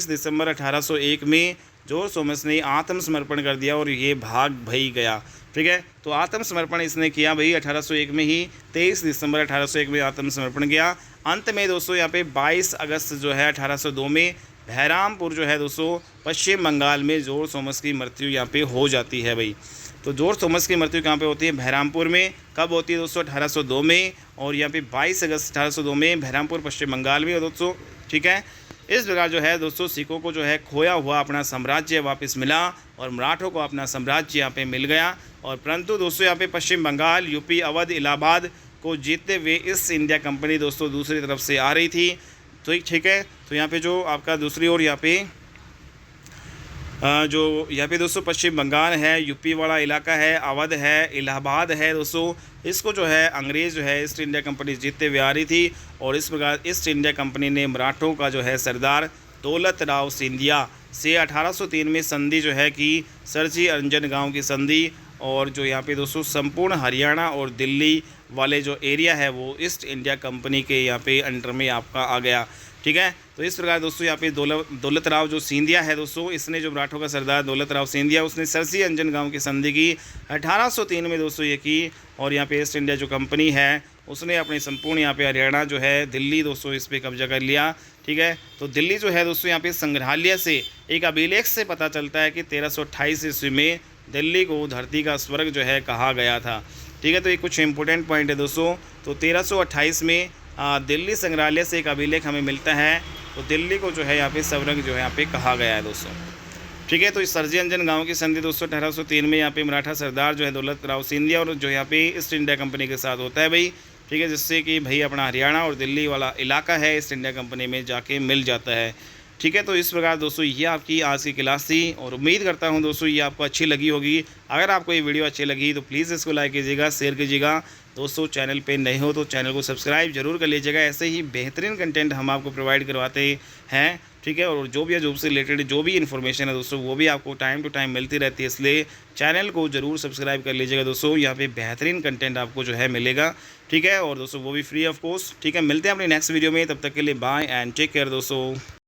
दिसंबर 1801 में जॉर्ज थॉमस ने आत्मसमर्पण कर दिया और ये भाग भाई गया। ठीक है, तो आत्मसमर्पण इसने किया भाई 1801 में ही, 23 दिसंबर 1801 में आत्मसमर्पण किया। अंत में दोस्तों यहाँ पे 22 अगस्त जो है 1802 में बहरामपुर जो है दोस्तों पश्चिम बंगाल में जॉर्ज थॉमस की मृत्यु यहाँ पे हो जाती है भाई। तो जॉर्ज थॉमस की मृत्यु कहाँ पे होती है? बहरामपुर में। कब होती है दोस्तों? 1802 में, और यहाँ पे 22 अगस्त 1802 में बहरामपुर पश्चिम बंगाल में दोस्तों। ठीक है, इस प्रकार जो है दोस्तों सिखों को जो है खोया हुआ अपना साम्राज्य वापस मिला, और मराठों को अपना साम्राज्य यहाँ पे मिल गया। और परंतु दोस्तों यहाँ पे पश्चिम बंगाल, यूपी, अवध, इलाहाबाद को जीतते हुए ईस्ट इंडिया कंपनी दोस्तों दूसरी तरफ से आ रही थी। तो ठीक है, तो यहाँ पे जो आपका दूसरी ओर यहाँ पे जो यहाँ पे दोस्तों पश्चिम बंगाल है, यूपी वाला इलाका है, अवध है, इलाहाबाद है दोस्तों, इसको जो है अंग्रेज़ जो है ईस्ट इंडिया कंपनी जीतते हुए आ रही थी। और इस प्रकार ईस्ट इंडिया कंपनी ने मराठों का जो है सरदार दौलत राव सिंधिया से 1803 में संधि जो है कि सरजी अंजन गांव की संधि, और जो यहाँ पे दोस्तों संपूर्ण हरियाणा और दिल्ली वाले जो एरिया है वो ईस्ट इंडिया कंपनी के यहाँ पे अंडर में आपका आ गया। ठीक है, तो इस प्रकार दोस्तों यहाँ पे दौलत राव जो सिंधिया है दोस्तों, इसने जो मराठों का सरदार दौलत राव सिंधिया उसने सरसी अंजन गांव की संधि की 1803 में दोस्तों ये की। और यहाँ पे ईस्ट इंडिया जो कंपनी है उसने अपने संपूर्ण यहाँ पे हरियाणा जो है दिल्ली दोस्तों इस पर कब्जा कर लिया। ठीक है, तो दिल्ली जो है दोस्तों यहाँ पे संग्रहालय से एक अभिलेख से पता चलता है कि 1328 ईस्वी में दिल्ली को धरती का स्वर्ग जो है कहा गया था। ठीक है, तो ये कुछ इंपॉर्टेंट पॉइंट है दोस्तों। तो 1328 में दिल्ली संग्रहालय से एक अभिलेख हमें मिलता है, तो दिल्ली को जो है यहाँ पे स्वर्ग जो है यहाँ पे कहा गया है दोस्तों। ठीक है, तो इस सरजी अंजन गांव की संधि दोस्तों 1803 में यहाँ पे मराठा सरदार जो है दौलत राव सिंधिया और जो यहाँ पे ईस्ट इंडिया कंपनी के साथ होता है भाई। ठीक है, जिससे कि भाई अपना हरियाणा और दिल्ली वाला इलाका है ईस्ट इंडिया कंपनी में जाके मिल जाता है। ठीक है, तो इस प्रकार दोस्तों ये आपकी आज की क्लास थी, और उम्मीद करता हूँ दोस्तों ये आपको अच्छी लगी होगी। अगर आपको ये वीडियो अच्छी लगी तो प्लीज़ इसको लाइक कीजिएगा, शेयर कीजिएगा दोस्तों। चैनल पे नए हो तो चैनल को सब्सक्राइब जरूर कर लीजिएगा। ऐसे ही बेहतरीन कंटेंट हम आपको प्रोवाइड करवाते हैं। ठीक है, और जो भी है जॉब से रिलेटेड जो भी इन्फॉर्मेशन है दोस्तों वो भी आपको टाइम टू टाइम मिलती रहती है, इसलिए चैनल को जरूर सब्सक्राइब कर लीजिएगा दोस्तों। यहाँ पे बेहतरीन कंटेंट आपको जो है मिलेगा। ठीक है, और दोस्तों वो भी फ्री ऑफ कॉस्ट। ठीक है, मिलते हैं अपने नेक्स्ट वीडियो में, तब तक के लिए बाय एंड टेक केयर दोस्तों।